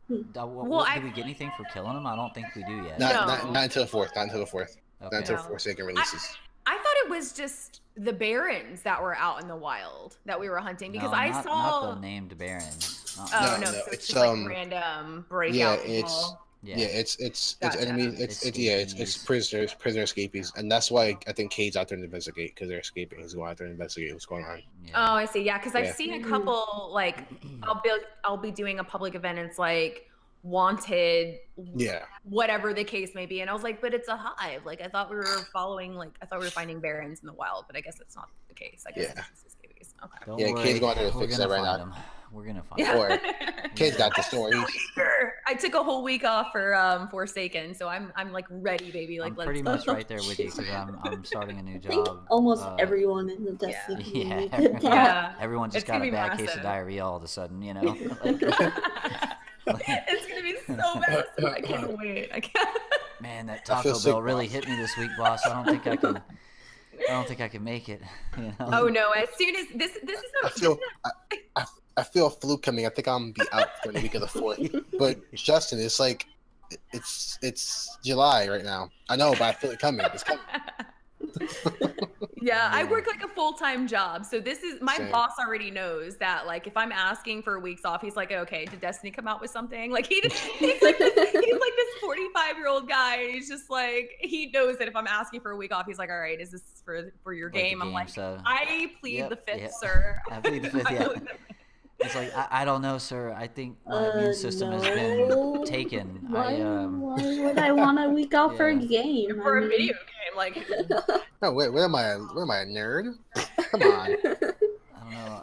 Did we get anything for killing him? I don't think we do yet. Not until the fourth. Not until the fourth. Okay. Not until Forsaken releases. I thought it was just the Barons that were out in the wild that we were hunting because not the named Barons. Oh no, so it's just like random breakout. Yeah, it's enemies. It's prisoners, prisoner escapees, and that's why I think Cade's out there to investigate because they're escaping. He's going out there to investigate what's going on. Yeah. Oh, I see. Yeah, because I've seen a couple like I'll be doing a public event. And it's like wanted. Yeah. Whatever the case may be, and I was like, but it's a hive. Like I thought we were finding Barons in the wild, but I guess it's not the case. I guess it's just escapees. Okay. Don't worry, Cade's going there to fix that right now. Him. We're gonna find him. Or Cade's got the story. I took a whole week off for Forsaken, so I'm like ready, baby. Like I'm pretty much right there with you because I'm starting a new job. I think almost everyone in the Destiny community everyone just got a bad case of diarrhea all of a sudden, It's gonna be so bad. I can't wait. I can't. Man, that Taco Bell really hit me this week, boss. I don't think I can make it. Oh no! As soon as this is not. I feel a flu coming. I think I'm gonna be out for the week of the 4th. But Justin, it's like it's July right now. I know, but I feel it coming. It's coming. Yeah, I work like a full-time job. So this is my boss already knows that like if I'm asking for weeks off, he's like, okay, did Destiny come out with something? Like he's like this 45-year-old guy, and he's just like he knows that if I'm asking for a week off, he's like, all right, is this for your game? I'm like, I plead the fifth, sir. I plead the fifth, yeah. It's like I don't know, sir. I think my immune system has been taken. Why would I want a week off for a game? For a video game, like. No, wait. Where am I? Where am I, a nerd? Come on. I don't know.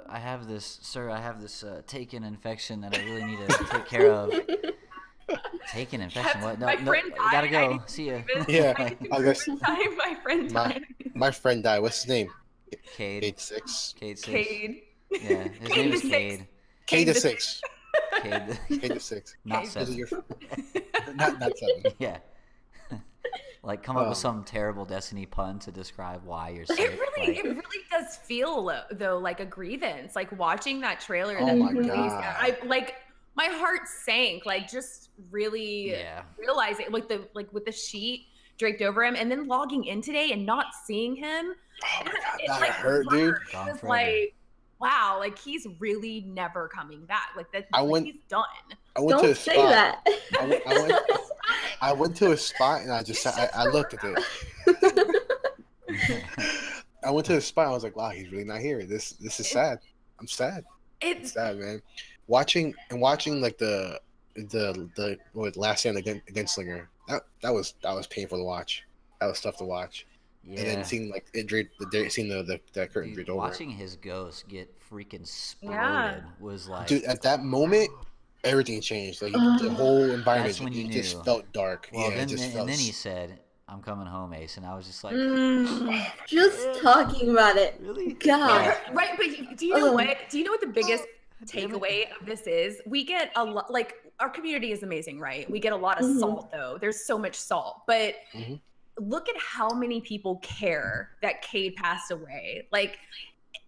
I have this taken infection that I really need to take care of. Taken infection? What? No, gotta go. See ya. Yeah. My friend died. My friend died. What's his name? Cade. Cade 6. Cade 6. Cade. Yeah, his name is Cade. Cade to 6. Cade to 6. Not 7. Not 7. Yeah. Like come up with some terrible Destiny pun to describe why you're sick. It really does feel though like a grievance. Like watching that trailer. Oh my god! I like my heart sank. Like just really realizing like with the sheet draped over him, and then logging in today and not seeing him. Oh my god, that hurt, dude. It's like wow, like he's really never coming back. Like that, he's done. I went to a spot. Don't say that. I went to a spot and I looked at it. I went to a spot. And I was like, wow, he's really not here. This is sad. I'm sad. It's sad, man. Watching like the Last Stand against Slinger. That was painful to watch. That was tough to watch. Yeah. and then seeing like seeing the curtain Dude, draped over. watching his ghost get freaking exploded Yeah. was like, Dude, at that moment, everything changed. Like the Ugh. whole environment, That's when you it knew. just felt dark. well, Yeah, then it just and felt. then he said, "I'm coming home, Ace," and I was just like, Mm. Just talking about it. really? God. Right, but do you know Ugh. what? Do you know what the biggest Damn it. takeaway of this is? We get a lot, like our community is amazing, right? We get a lot of Mhm. salt though. There's so much salt, but Mhm. look at how many people care that Cade passed away. Like,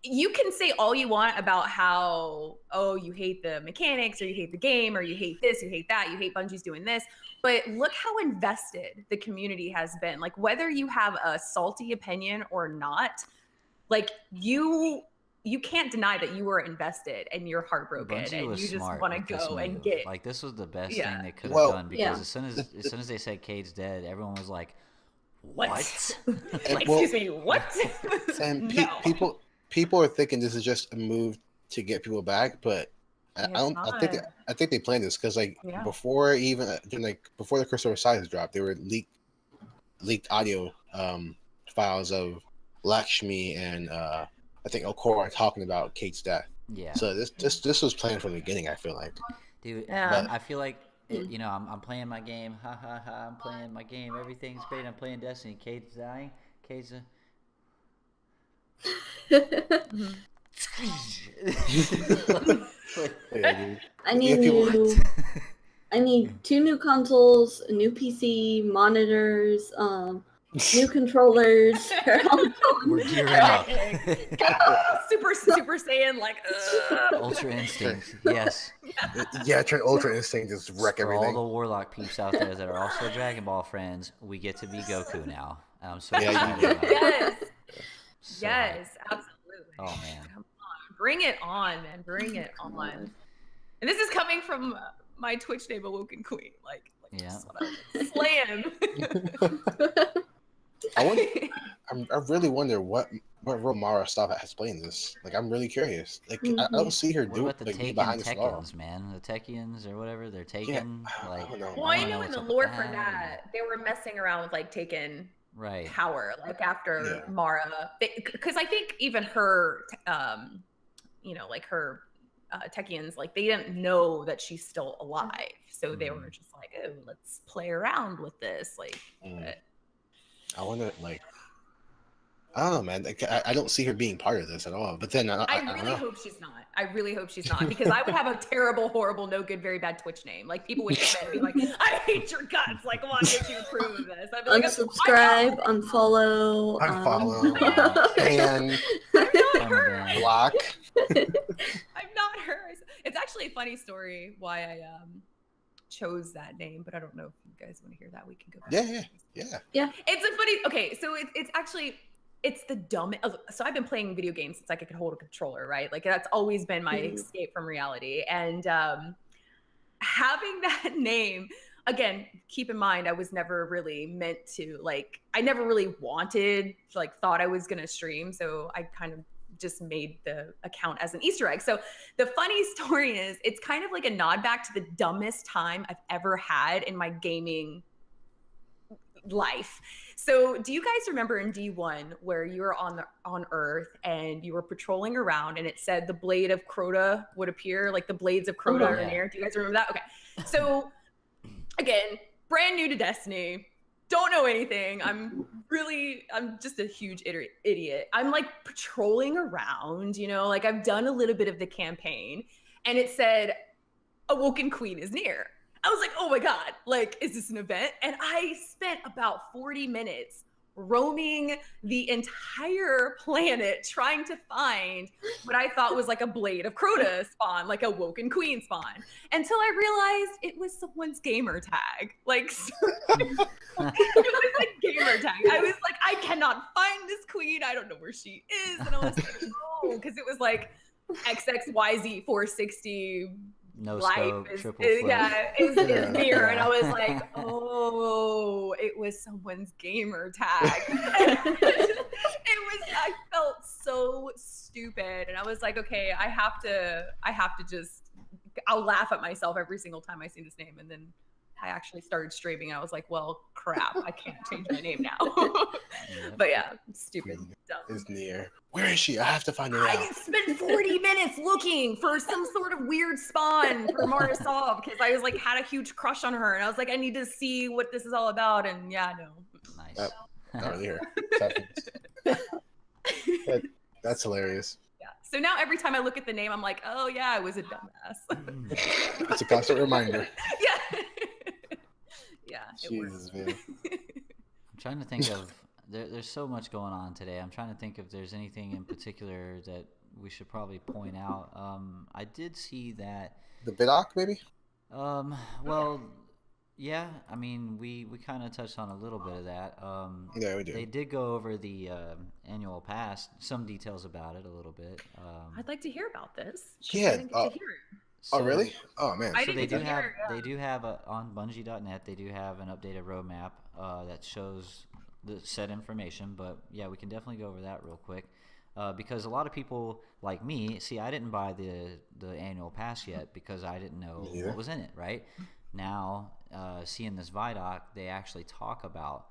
you can say all you want about how, oh, you hate the mechanics, or you hate the game, or you hate this, you hate that, you hate Bungie's doing this. But look how invested the community has been. Like, whether you have a salty opinion or not, like you can't deny that you were invested and you're heartbroken Bungie and was you just smart want to with this go and move. get. Like, this was the best Yeah. thing they could have Well, done, because yeah. as soon as they said Cade's dead, everyone was like, What? "What?" Like, well- excuse me, what? And No. people are thinking this is just a move to get people back, but I It's don't. not. I think they planned this because like Yeah. before even before the Crystal Size dropped, there were leaked audio files of Lakshmi and I think Okora talking about Kate's death. Yeah, So this was planned from the beginning. I feel like. dude. Yeah. But I feel like you know, I'm playing my game. Ha ha ha! I'm playing my game. Everything's great. I'm playing Destiny. Cade's dying. Cade's. Mhm. Yeah, dude. I need people- new. I need 2 new consoles, a new PC, monitors, new controllers. We're gearing up. Super Saiyan, like, Ultra Instinct. Yes. Yeah, turn Ultra Instinct just wreck For everything. all the Warlock peeps out there that are also Dragon Ball friends, we get to be Goku now. I'm so Yeah, you excited do. about it. Yes, So yes, hyped. absolutely. Oh man. Come on, bring it on, man, bring it on. And this is coming from my Twitch name, Awoken Queen. Like Yeah. just wanna slam. I really wonder what role Mara Stop has played in this. Like, I'm really curious. Like, I don't see her What do about the like be Taken behind this wall. Tekkens, man? The Tekkians or whatever they're Yeah, taken. I Like, don't know. Well, I wanna know in what's the up with lore for and- that, they were messing around with like Taken Right. power, like after Yeah. Mara, because I think even her, you know, like her Techians, like they didn't know that she's still alive, so they were just like, oh, let's play around with this, like. But, I wonder, like, I don't know, man. Like, I don't see her being part of this at all. But then I I don't really know. hope she's not. I really hope she's not, because I would have a terrible, horrible, no good, very bad Twitch name. Like people would come in and be like, "I hate your guts. Like, why did you approve of this?" I'd be like, Unsubscribe, unfollow, Unfollow, and Contrabang. block. I'm not her. It's actually a funny story why I chose that name, but I don't know if you guys want to hear that. We can go back. Yeah. It's a funny. Okay, so it's actually it's the dumbest. So I've been playing video games since I could hold a controller, right? Like that's always been my escape from reality. And having that name, again, keep in mind, I was never really meant to, like, I never really wanted, like, thought I was gonna stream. So I kind of just made the account as an Easter egg. So the funny story is, it's kind of like a nod back to the dumbest time I've ever had in my gaming life. So do you guys remember in D1 where you were on Earth and you were patrolling around and it said the blade of Crota would appear, like the blades of Crota are near? Do you guys remember that? Okay. So again, brand new to Destiny, don't know anything. I'm just a huge idiot. I'm like patrolling around, you know, like I've done a little bit of the campaign and it said Awoken Queen is near. I was like, oh my God, like, is this an event? And I spent about 40 minutes roaming the entire planet trying to find what I thought was like a Blade of Crota spawn, like a Awoken Queen spawn, until I realized it was someone's gamer tag. Like, it was like gamer tag. I was like, I cannot find this queen. I don't know where she is. And I was like, oh, because it was like XXYZ460. No Life scope, is triple flip. is near, and I was like, oh, it was someone's gamer tag. I felt so stupid, and I was like, okay, I have to just, I'll laugh at myself every single time I see this name, and then I actually started streaming. I was like, well, crap, I can't change my name now. But yeah, stupid, dumb. Is near. Where is she? I have to find her out. I spent 40 minutes looking for some sort of weird spawn for Marisol because I was like, had a huge crush on her. And I was like, I need to see what this is all about. And yeah, no. Nice. Not here. That's hilarious. Yeah. So now every time I look at the name, I'm like, oh yeah, I was a dumbass. It's a constant reminder. Yeah. Yeah. Jesus, man. I'm trying to think of there's so much going on today. I'm trying to think if there's anything in particular that we should probably point out. I did see that the Bidoc, maybe. Well, yeah. I mean, we kind of touched on a little bit of that. Yeah, we do. They did go over the annual pass, some details about it a little bit. I'd like to hear about this. Yeah. I didn't get to hear it. Oh, really? Oh, man. So they do have on Bungie.net. They do have an updated roadmap that shows the set information. But yeah, we can definitely go over that real quick because a lot of people like me, see, I didn't buy the annual pass yet because I didn't know what was in it. Right now, seeing this Vidoc, they actually talk about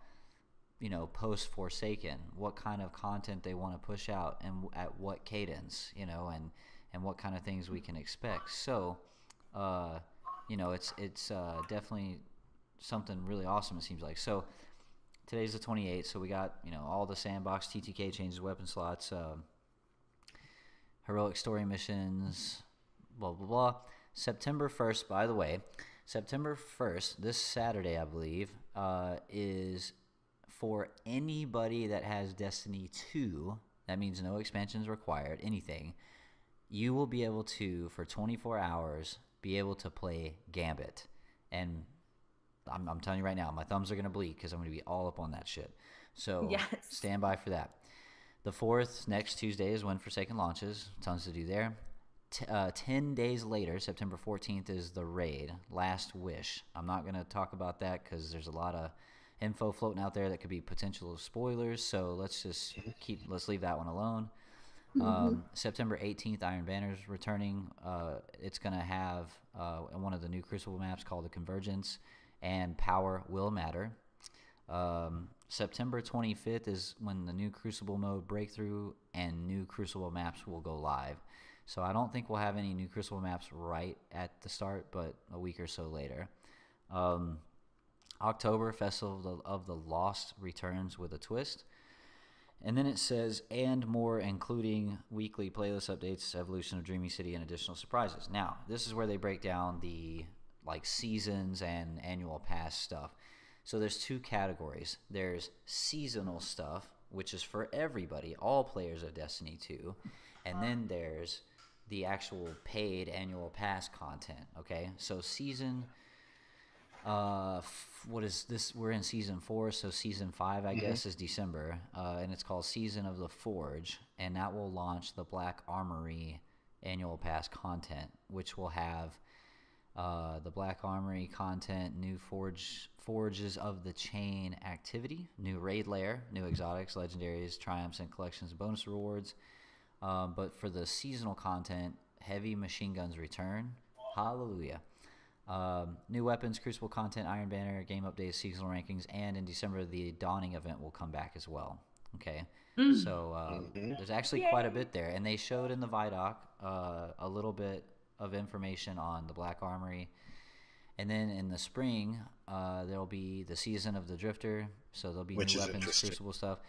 post Forsaken, what kind of content they want to push out and at what cadence, and what kind of things we can expect. So, it's definitely something really awesome, it seems like. So today's the 28th, so we got, all the sandbox, TTK changes, weapon slots, heroic story missions, blah, blah, blah. September 1st, by the way, September 1st, this Saturday, I believe, is for anybody that has Destiny 2. That means no expansions required, anything. You will be able to, for 24 hours, be able to play Gambit. And I'm telling you right now, my thumbs are going to bleed because I'm going to be all up on that shit. So stand by for that. The 4th, next Tuesday, is when Forsaken launches. Tons to do there. 10 days later, September 14th, is the raid, Last Wish. I'm not going to talk about that because there's a lot of info floating out there that could be potential spoilers. So let's leave that one alone. September 18th, Iron Banner's returning. It's going to have one of the new Crucible maps called the Convergence, and Power Will Matter. September 25th is when the new Crucible mode Breakthrough and new Crucible maps will go live. So I don't think we'll have any new Crucible maps right at the start, but a week or so later. October, Festival of the Lost returns with a twist. And then it says, and more, including weekly playlist updates, evolution of Dreamy City, and additional surprises. Now, this is where they break down the seasons and annual pass stuff. So there's two categories. There's seasonal stuff, which is for everybody, all players of Destiny 2. And then there's the actual paid annual pass content, okay? So season... what is this? We're in season 4, so season 5, I guess, is December, and it's called Season of the Forge, and that will launch the Black Armory annual pass content, which will have the Black Armory content, new Forges of the Chain activity, new raid layer, new exotics, legendaries, triumphs, and collections, bonus rewards. But for the seasonal content, heavy machine guns return. Hallelujah. New weapons, Crucible content, Iron Banner, game updates, seasonal rankings, and in December, the Dawning event will come back as well. Okay, so there's actually quite a bit there, and they showed in the Vidoc a little bit of information on the Black Armory, and then in the spring, there'll be the Season of the Drifter, so there'll be new weapons, Crucible stuff.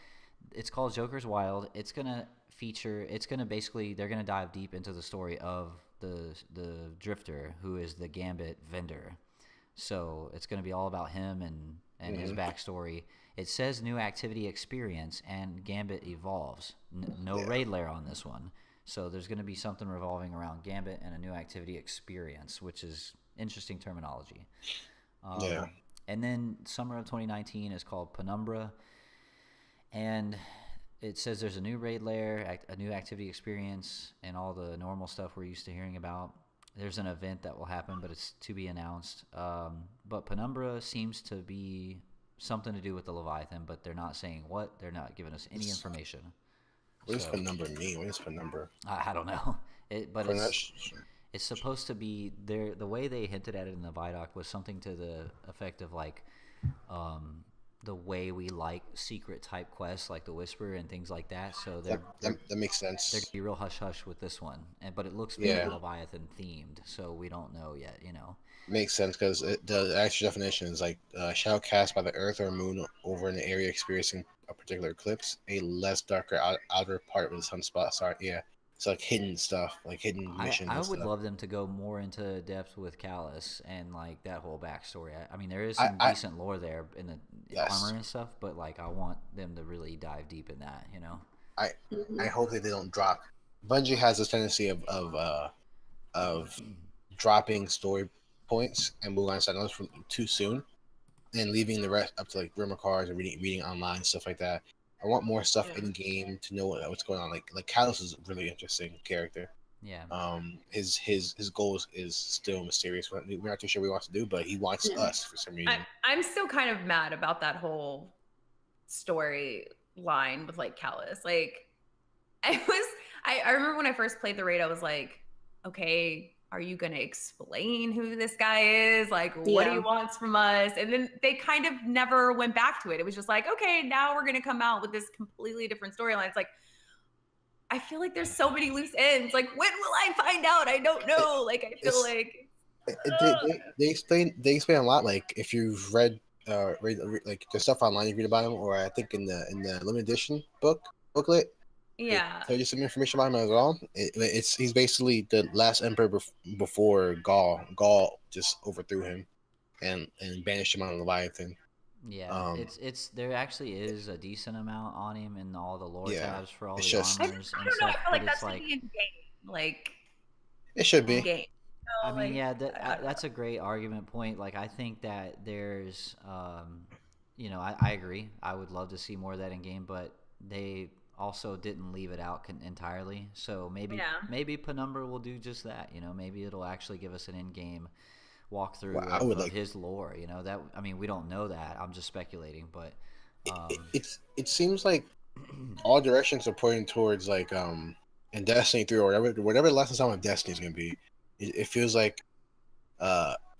It's called Joker's Wild. It's gonna feature. It's gonna basically. They're gonna dive deep into the story of the Drifter, who is the Gambit vendor. So it's going to be all about him and his backstory. It says new activity experience, and Gambit evolves. No raid layer on this one. So there's going to be something revolving around Gambit and a new activity experience, which is interesting terminology. And then summer of 2019 is called Penumbra, and it says there's a new raid layer, a new activity experience, and all the normal stuff we're used to hearing about. There's an event that will happen, but it's to be announced. But Penumbra seems to be something to do with the Leviathan, but they're not saying what. They're not giving us any information. What does Penumbra mean? What is Penumbra? I don't know. It's it's supposed to be there. The way they hinted at it in the Vidoc was something to the effect of like, the way we like secret type quests, like the Whisper and things like that. So that makes sense. They're gonna be real hush hush with this one, but it looks Yeah. very Leviathan themed, so we don't know yet. Makes sense because the actual definition is like shadow cast by the earth or moon over an area experiencing a particular eclipse, a less darker outer part with the sunspot. Sorry, yeah, it's like hidden stuff, like hidden missions. I and would stuff. love them to go more into depth with Callus and like that whole backstory. I mean, there is some decent lore there in the armor and stuff, but like I want them to really dive deep in that. I hope that they don't drop. Bungie has this tendency of dropping story points and move on to something else from too soon, and leaving the rest up to like rumor cards and reading online stuff like that. I want more stuff in game to know what's going on. Like Callus is a really interesting character. Yeah. His goals is still mysterious. We're not too sure what he wants to do, but he wants us for some reason. I'm still kind of mad about that whole story line with like Callus. Like, I remember when I first played the raid, I was like, okay, are you going to explain who this guy is? Like, what he wants from us? And then they kind of never went back to it. It was just like, okay, now we're going to come out with this completely different storyline. It's like, I feel like there's so many loose ends. Like, when will I find out? I don't know. Like, I feel like they explain a lot. Like, if you've read like the stuff online, you read about him, or I think in the limited edition booklet. Yeah. Tell you some information about him as well. He's basically the last emperor before Gaul. Gaul just overthrew him and banished him on Leviathan. Yeah, it's there actually is a decent amount on him in all the lore tabs for all the just, armors I and don't know. stuff. I feel like But that's it's like, in game. Like, it should be. Game. I mean, yeah, that's a great argument point. Like, I think that there's, I agree. I would love to see more of that in game, but they also didn't leave it out entirely. So maybe Penumbra will do just that. Maybe it'll actually give us an in-game walkthrough of his lore. That, I mean, we don't know that. I'm just speculating, but it seems like all directions are pointing towards like in Destiny 3 or whatever the last installment of Destiny is gonna be. It feels like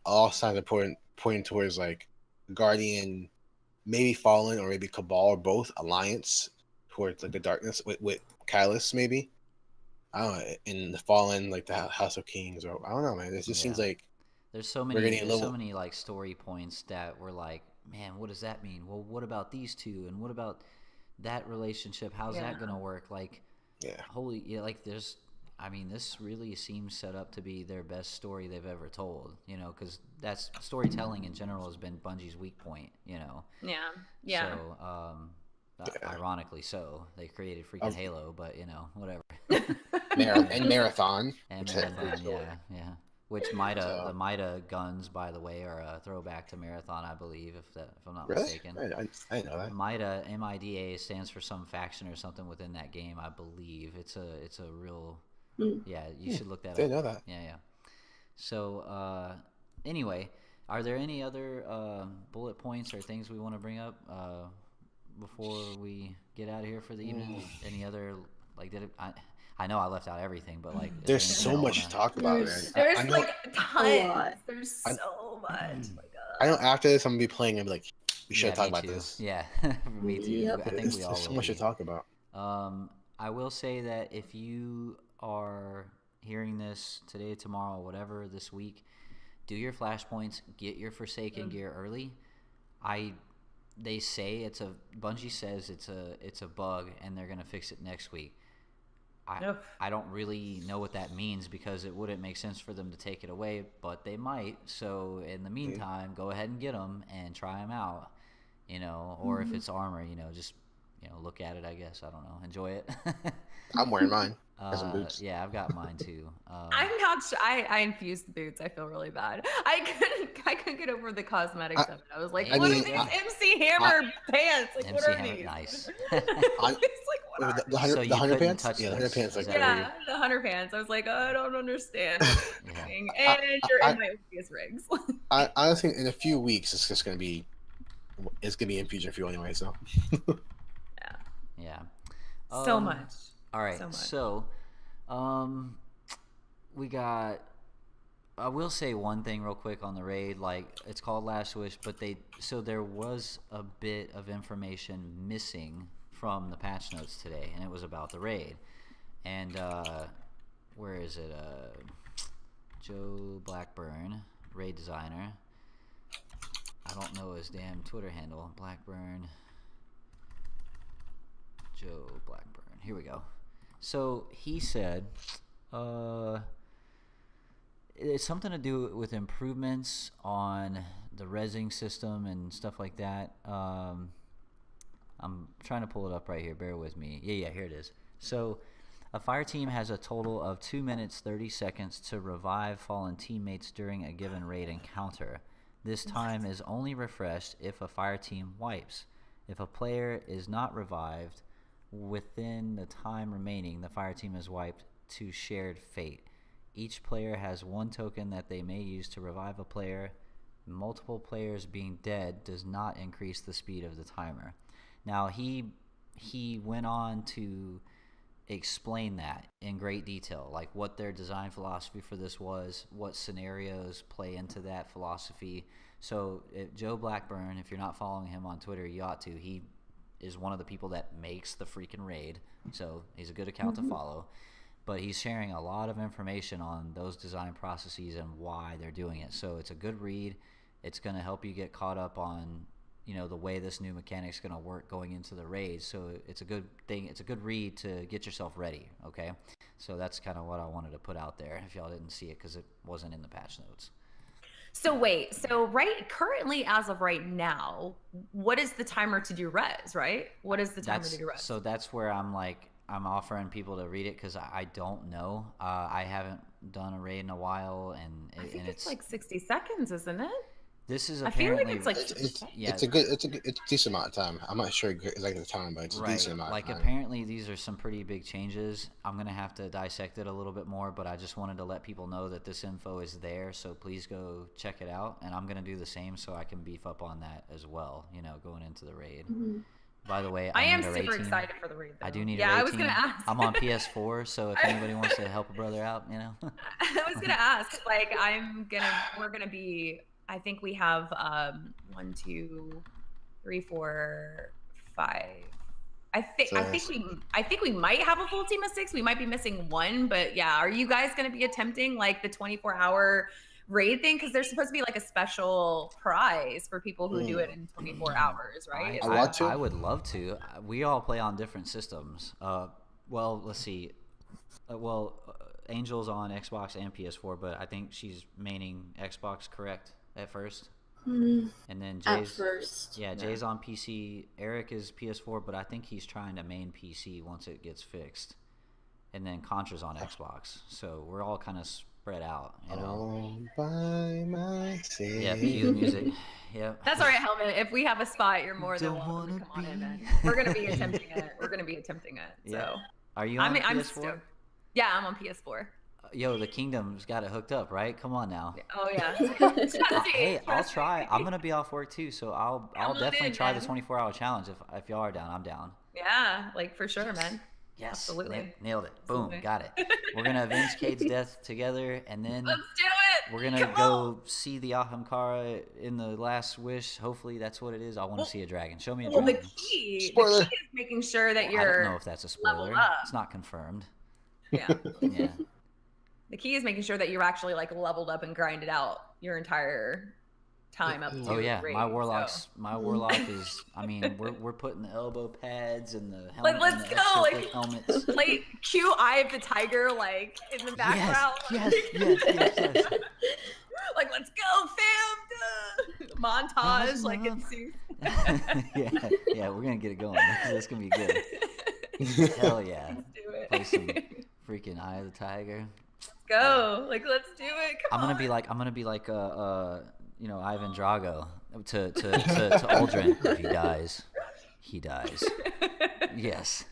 all signs are pointing towards like Guardian, maybe Fallen, or maybe Cabal, or both Alliance towards like the darkness with Callus, maybe. I don't know. In the Fallen, like the House of Kings, or I don't know, man. It just seems like there's so many like story points that were like, man, what does that mean? Well, what about these two, and what about that relationship? How's that gonna work? Like, like there's. I mean, this really seems set up to be their best story they've ever told, because that's storytelling in general has been Bungie's weak point, Yeah. So, ironically so, they created freaking Halo, but, whatever. and Marathon. And Marathon, yeah. Which the Mida guns, by the way, are a throwback to Marathon, I believe, if I'm not mistaken. I know that. Mida, MIDA, stands for some faction or something within that game, I believe. It's a real... Yeah, you should look that up. Didn't know that. Yeah. So, anyway, are there any other bullet points or things we want to bring up before we get out of here for the evening? Any other, like, I know I left out everything, but like, there's so much to talk about. There's like tons. There's so much. I know after this I'm gonna be playing and be like, we should talk about this. Yeah, me too. Yep. I think we all there's so much to talk about. I will say that if you are hearing this today, tomorrow, whatever, this week, do your flashpoints, get your Forsaken gear early. They say Bungie says it's a bug and they're gonna fix it next week. I don't really know what that means because it wouldn't make sense for them to take it away, but they might. So in the meantime, go ahead and get them and try them out, or if it's armor, just look at it, I guess. I don't know. Enjoy it. I'm wearing mine. Some boots. Yeah, I've got mine too. I'm not sure. I infused the boots. I feel really bad. I couldn't get over the cosmetics of it. I was like, what are these MC Hammer pants? Like, what are these? Nice. It's like, what are the hunter pants? Yeah, the hunter pants. Like, yeah, the hunter pants. I was like, I don't understand. And you're in my obvious rigs. I honestly, in a few weeks, it's just gonna be in future fuel anyway. So. Yeah. So much. All right, so we got I will say one thing real quick on the raid. Like, it's called Last Wish, but there was a bit of information missing from the patch notes today, and it was about the raid. And where is it? Joe Blackburn, raid designer. I don't know his damn Twitter handle. Blackburn. Joe Blackburn. Here we go. So he said, it's something to do with improvements on the rezzing system and stuff like that. I'm trying to pull it up right here. Bear with me. Yeah, here it is. So a fire team has a total of 2 minutes 30 seconds to revive fallen teammates during a given raid encounter. This time is only refreshed if a fire team wipes. If a player is not revived within the time remaining, the fire team is wiped to shared fate. Each player has one token that they may use to revive a player. Multiple players being dead does not increase the speed of the timer. Now, he went on to explain that in great detail, like what their design philosophy for this was, what scenarios play into that philosophy. So Joe Blackburn, if you're not following him on Twitter, you ought to. He is one of the people that makes the freaking raid, so he's a good account to follow. But he's sharing a lot of information on those design processes and why they're doing it. So it's a good read. It's going to help you get caught up on, the way this new mechanic's going to work going into the raid. So it's a good thing. It's a good read to get yourself ready, okay? So that's kind of what I wanted to put out there if y'all didn't see it because it wasn't in the patch notes. So wait, currently as of right now, what is the timer to do res, right? What is the timer to do res? So that's where I'm offering people to read it because I don't know. I haven't done a raid in a while, and I think it's like 60 seconds, isn't it? This is I feel apparently. like it's like it's a decent amount of time. I'm not sure exactly the time, but it's a decent amount of time. Like apparently these are some pretty big changes. I'm gonna have to dissect it a little bit more, but I just wanted to let people know that this info is there. So please go check it out, and I'm gonna do the same so I can beef up on that as well. Going into the raid. Mm-hmm. By the way, I am super excited for the raid. Though. I do need a raid I was team. gonna ask. I'm on PS4, so if anybody wants to help a brother out, I was gonna ask. We're gonna be. I think we have 1, 2, 3, 4, 5. I think we might have a full team of 6. We might be missing 1, but yeah. Are you guys gonna be attempting like the 24-hour raid thing? Because there's supposed to be like a special prize for people who do it in 24 hours, right? I would love to. We all play on different systems. Well, let's see. Angel's on Xbox and PS4, but I think she's maining Xbox, correct? At first, and then Jay's Jay's on PC. Erik is PS4, but I think he's trying to main PC once it gets fixed. And then Contra's on Xbox, so we're all kind of spread out. All by myself. Yeah, cue the music. Yep. That's all right, Helmet. If we have a spot, you're more than welcome to come on in. Then we're gonna be attempting it. So, yeah. Are you on PS4? I'm stoked. Yeah, I'm on PS4. Yo, the Kingdom's got it hooked up, right? Come on now. Oh yeah. Hey, I'll try. I'm gonna be off work too, so I'll definitely try the 24-hour challenge. If y'all are down, I'm down. Yeah, like for sure, man. Yes, absolutely. Nailed it. Boom, got it. We're gonna avenge Cade's death together, and then let's do it. We're gonna go see the Ahamkara in the Last Wish. Hopefully, that's what it is. I want to see a dragon. Show me a dragon. The key is making sure that you're. I don't know if that's a spoiler. It's not confirmed. Yeah. Yeah. The key is making sure that you're actually like leveled up and grinded out your entire time up to. Oh yeah, raid, my warlock is. I mean, we're putting the elbow pads and the helmet. Let's and the go! like helmets. Like cue Eye of the Tiger, like in the background. Yes. Like let's go, fam! Montage, like ensues. yeah, we're gonna get it going. This is gonna be good. Hell yeah! Let's do it. Play some freaking Eye of the Tiger. Go, like let's do it. Come on. I'm gonna be like Ivan Drago to Aldrin. If he dies. Yes.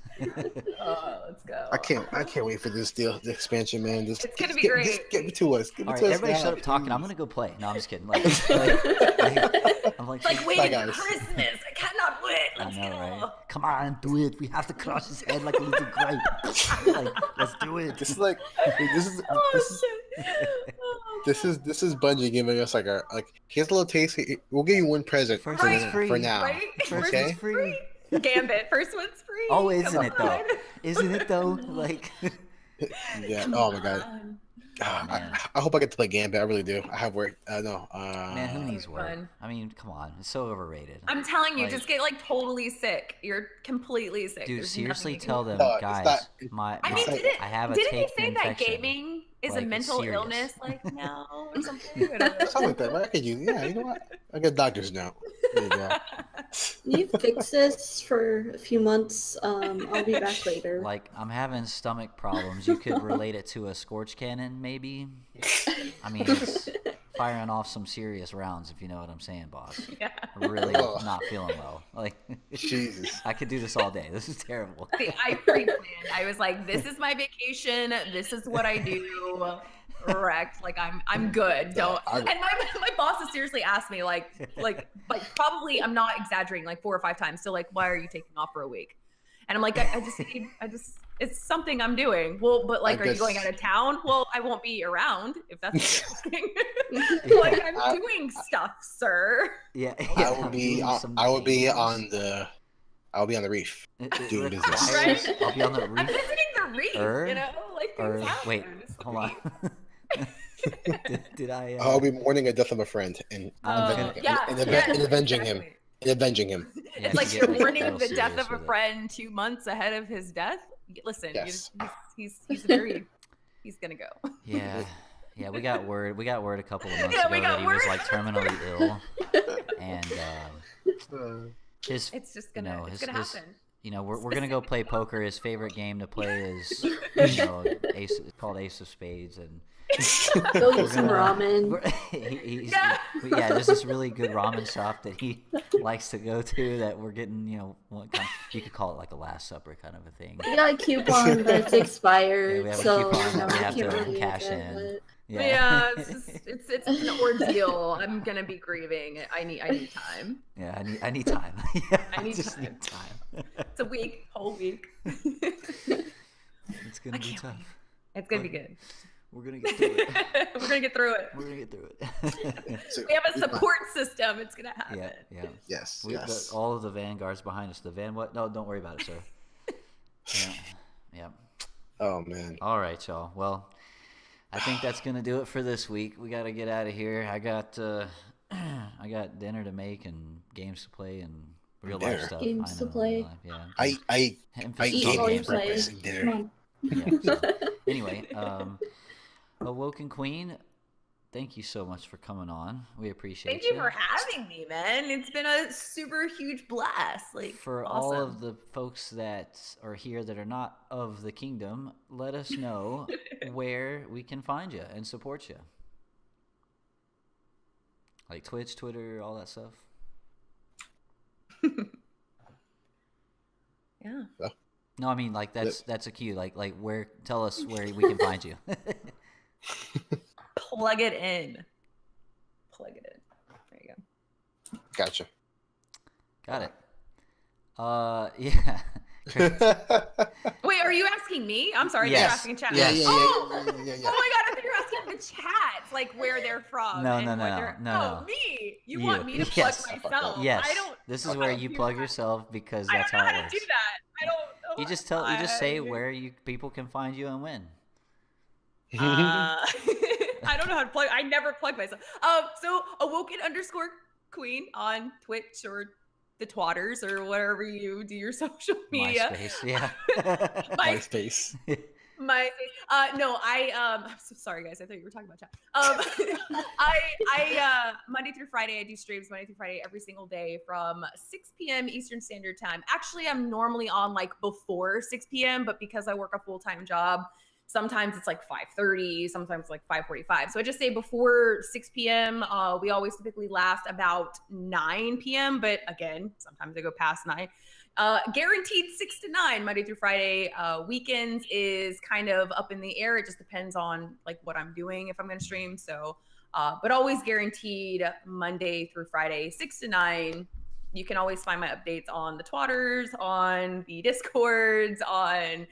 Oh, let's go. I can't wait for this deal, the expansion, man. It's gonna be great. Just get it to us. All right, everybody shut up talking. I'm gonna go play. No, I'm just kidding. I'm like waiting for Christmas. I cannot wait. Let's I know, go. right? Come on, do it. We have to crush his head like a little grape. Let's do it. This is like this is Oh This is Bungie giving us here's a little taste. We'll give you one present First for, one's free. for now. Right? First Okay. one's free. Gambit. First one's free. Oh, isn't Come it though? on. Isn't it though? Like, Yeah. Come Oh my god. on. oh, man. I hope I get to play Gambit. I really do. I have work. No. Man, who needs work? fun. I mean, come on, it's so overrated. I'm telling you, Like- just get totally sick. You're completely sick. Dude, There's seriously, nothing you tell can them, No, it's guys. not- I mean, It's didn't I have a didn't they tape say that infection. gaming is Like, a mental serious. illness now or something? I don't know. Something like that. But I could use. Yeah. You know what? I got doctor's note. There you go. You fix this for a few months. I'll be back later. Like, I'm having stomach problems. You could relate it to a scorch cannon, maybe. I mean, it's firing off some serious rounds, if you know what I'm saying, boss. Yeah. I'm really Ugh. not feeling well. Like, Jesus. I could do this all day. This is terrible. See, I pre-planned. I was like, this is my vacation. This is what I do. Correct. Like I'm good. Don't. And my boss has seriously asked me like probably I'm not exaggerating, like 4 or 5 times. So like, why are you taking off for a week? And I'm like, I just it's something I'm doing. Well, but like, are you going out of town? Well, I won't be around if that's what you're asking. Like I'm doing stuff, sir. Yeah. I will be. I will be on the. I'll be on the reef. doing business. Right? I'll be on the I'm reef. visiting the reef. You know, like things happen. Wait, It's the hold on. reef. did I? I'll be mourning the death of a friend and avenging him. Exactly. And avenging him. Yeah, It's like you you're get mourning real the death serious of a with it. friend 2 months ahead of his death. Listen, Yes. he's very, he's gonna go. Yeah, yeah. We got word. We got word a couple of months Yeah, ago we got that he was word. like terminally ill, and his It's just gonna, No, it's his- gonna his- happen. you know, we're gonna go play poker. His favorite game to play is Ace. It's called Ace of Spades, and Go we're get some gonna- ramen. Yeah. There's this really good ramen shop that he likes to go to that we're getting. You could call it like a Last Supper kind of a thing. We got a coupon, but it's expired, Yeah, we have a so coupon that we I have can't to really cash get in. it. Yeah, it's an ordeal. I'm gonna be grieving. I need time. Yeah, I need time. Yeah, I need just time. need time. It's a week, whole week. It's gonna I be can't tough. It's gonna be good. We're gonna get through it. We're gonna get through it. We're gonna get through it. So, We have a support system. It's gonna happen. Yeah. Yes. Yes. All of the vanguards behind us. The van what? No, don't worry about it, sir. Yeah. Oh man. All right, y'all. Well, I think that's gonna do it for this week. We gotta get out of here. I got dinner to make and games to play and real life Dinner? stuff. Games I to know, play. real life, yeah. I Emphasis eat on all ate you games. play. breakfast and dinner. Come on. Yeah, so, anyway, Awoken Queen, thank you so much for coming on. We appreciate Thank you for having me, man. It's been a super huge blast. Like For awesome. all of the folks that are here that are not of the kingdom, let us know where we can find you and support you. Like Twitch, Twitter, all that stuff. Yeah. No, I mean like that's a cue. Like where? Tell us where we can find you. Plug it in. There you go. Gotcha. Got it. Yeah. Wait, are you asking me? I'm sorry, Yes. you're asking chat. Yes. Yeah. Oh my god, I thought you were asking the chat, like where they're from. No, and no, what no, they're- no. Oh, me. You You. want me to Yes. plug myself? Yes. I don't. This is I where don't you do plug that. yourself because I that's don't know how how it to works. do that. I don't know. You just say where people can find you and when. I don't know how to plug. I never plug myself. So Awoken_Queen on Twitch or the Twatters or whatever you do your social media. MySpace, yeah. MySpace. I'm so sorry guys. I thought you were talking about chat. I Monday through Friday, I do streams Monday through Friday every single day from 6 p.m. Eastern Standard Time. Actually, I'm normally on like before 6 p.m., but because I work a full-time job, sometimes it's like 5:30, sometimes like 5:45. So I just say before 6 p.m. We always typically last about 9 p.m. But again, sometimes I go past 9. Guaranteed 6 to 9 Monday through Friday. Weekends is kind of up in the air. It just depends on like what I'm doing if I'm going to stream. So, but always guaranteed Monday through Friday, 6 to 9. You can always find my updates on the Twatters, on the Discords, on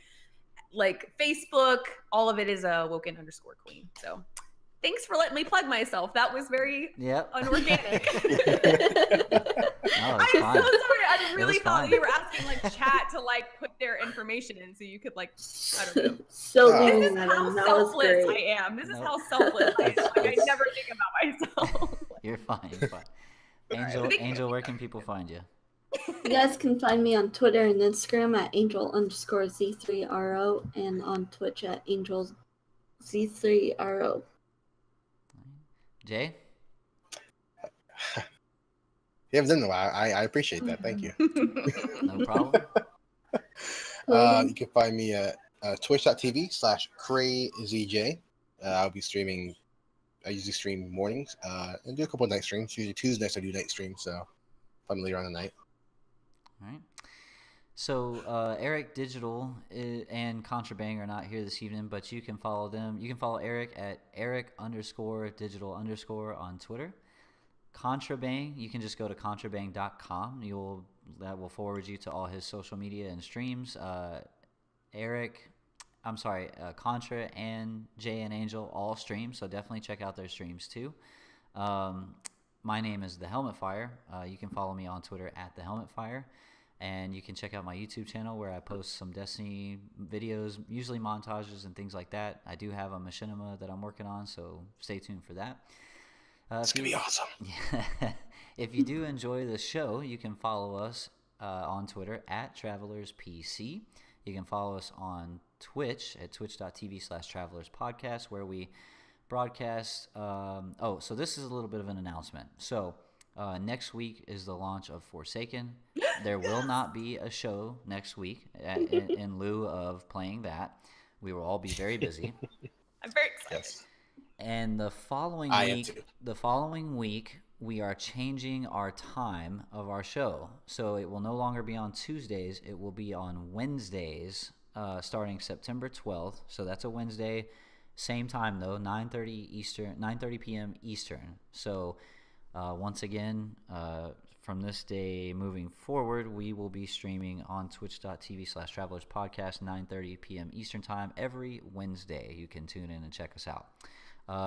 like Facebook. All of it is Awoken_Queen. So Thanks for letting me plug myself. That was very unorganic. No, I'm it's so fine. sorry. I really was thought fine. that you were asking like chat to like put their information in so you could like, I don't know. So Wow. This leaning is that how in. That was selfless great. I am. This is No. how selfless I am. It's- Like I it's- never think about myself. You're fine. You're fine. Angel, Right. Angel, where can people find you? You guys can find me on Twitter and Instagram at angel_Z3RO and on Twitch at angelz3RO. Jay? You haven't done it in a while. I appreciate that. Thank you. No problem. You can find me at twitch.tv/CrayZJaye. I'll be streaming. I usually stream mornings and do a couple of night streams. Usually Tuesdays I do night streams, so fun later on the night. All right. So Erik Digital and Contrabang are not here this evening, but you can follow them. You can follow Erik at Erik_digital_ on Twitter. Contrabang, you can just go to contrabang.com. That will forward you to all his social media and streams. Contra and Jay and Angel all stream, so definitely check out their streams too. My name is The Helmet Fire. You can follow me on Twitter at The Helmet Fire. And you can check out my YouTube channel where I post some Destiny videos, usually montages and things like that. I do have a machinima that I'm working on, so stay tuned for that. It's going to be awesome. If you do enjoy the show, you can follow us on Twitter at TravelersPC. You can follow us on Twitch at twitch.tv/TravelersPodcast, where we broadcast. So this is a little bit of an announcement. So next week is the launch of Forsaken. There will not be a show next week in lieu of playing that. We will all be very busy. I'm very excited. Yes. And the following week, we are changing our time of our show. So it will no longer be on Tuesdays. It will be on Wednesdays, starting September 12th. So that's a Wednesday. Same time, though, 9:30 p.m. Eastern. So once again, from this day moving forward, we will be streaming on twitch.tv/TravelersPodcast, 9:30 p.m. Eastern time every Wednesday. You can tune in and check us out.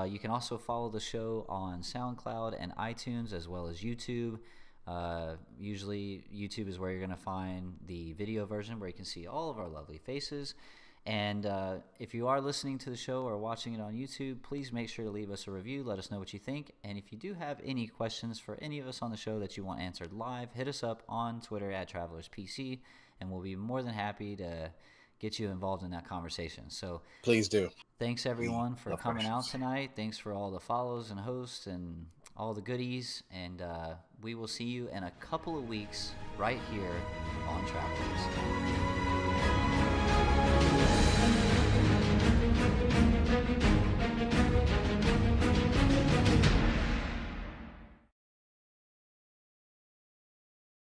You can also follow the show on SoundCloud and iTunes, as well as YouTube. Usually YouTube is where you're going to find the video version where you can see all of our lovely faces. And if you are listening to the show or watching it on YouTube, please make sure to leave us a review. Let us know what you think. And if you do have any questions for any of us on the show that you want answered live, hit us up on Twitter at TravelersPC, and we'll be more than happy to get you involved in that conversation. So please do. Thanks everyone for coming out tonight. Thanks for all the follows and hosts and all the goodies. And we will see you in a couple of weeks right here on Travelers.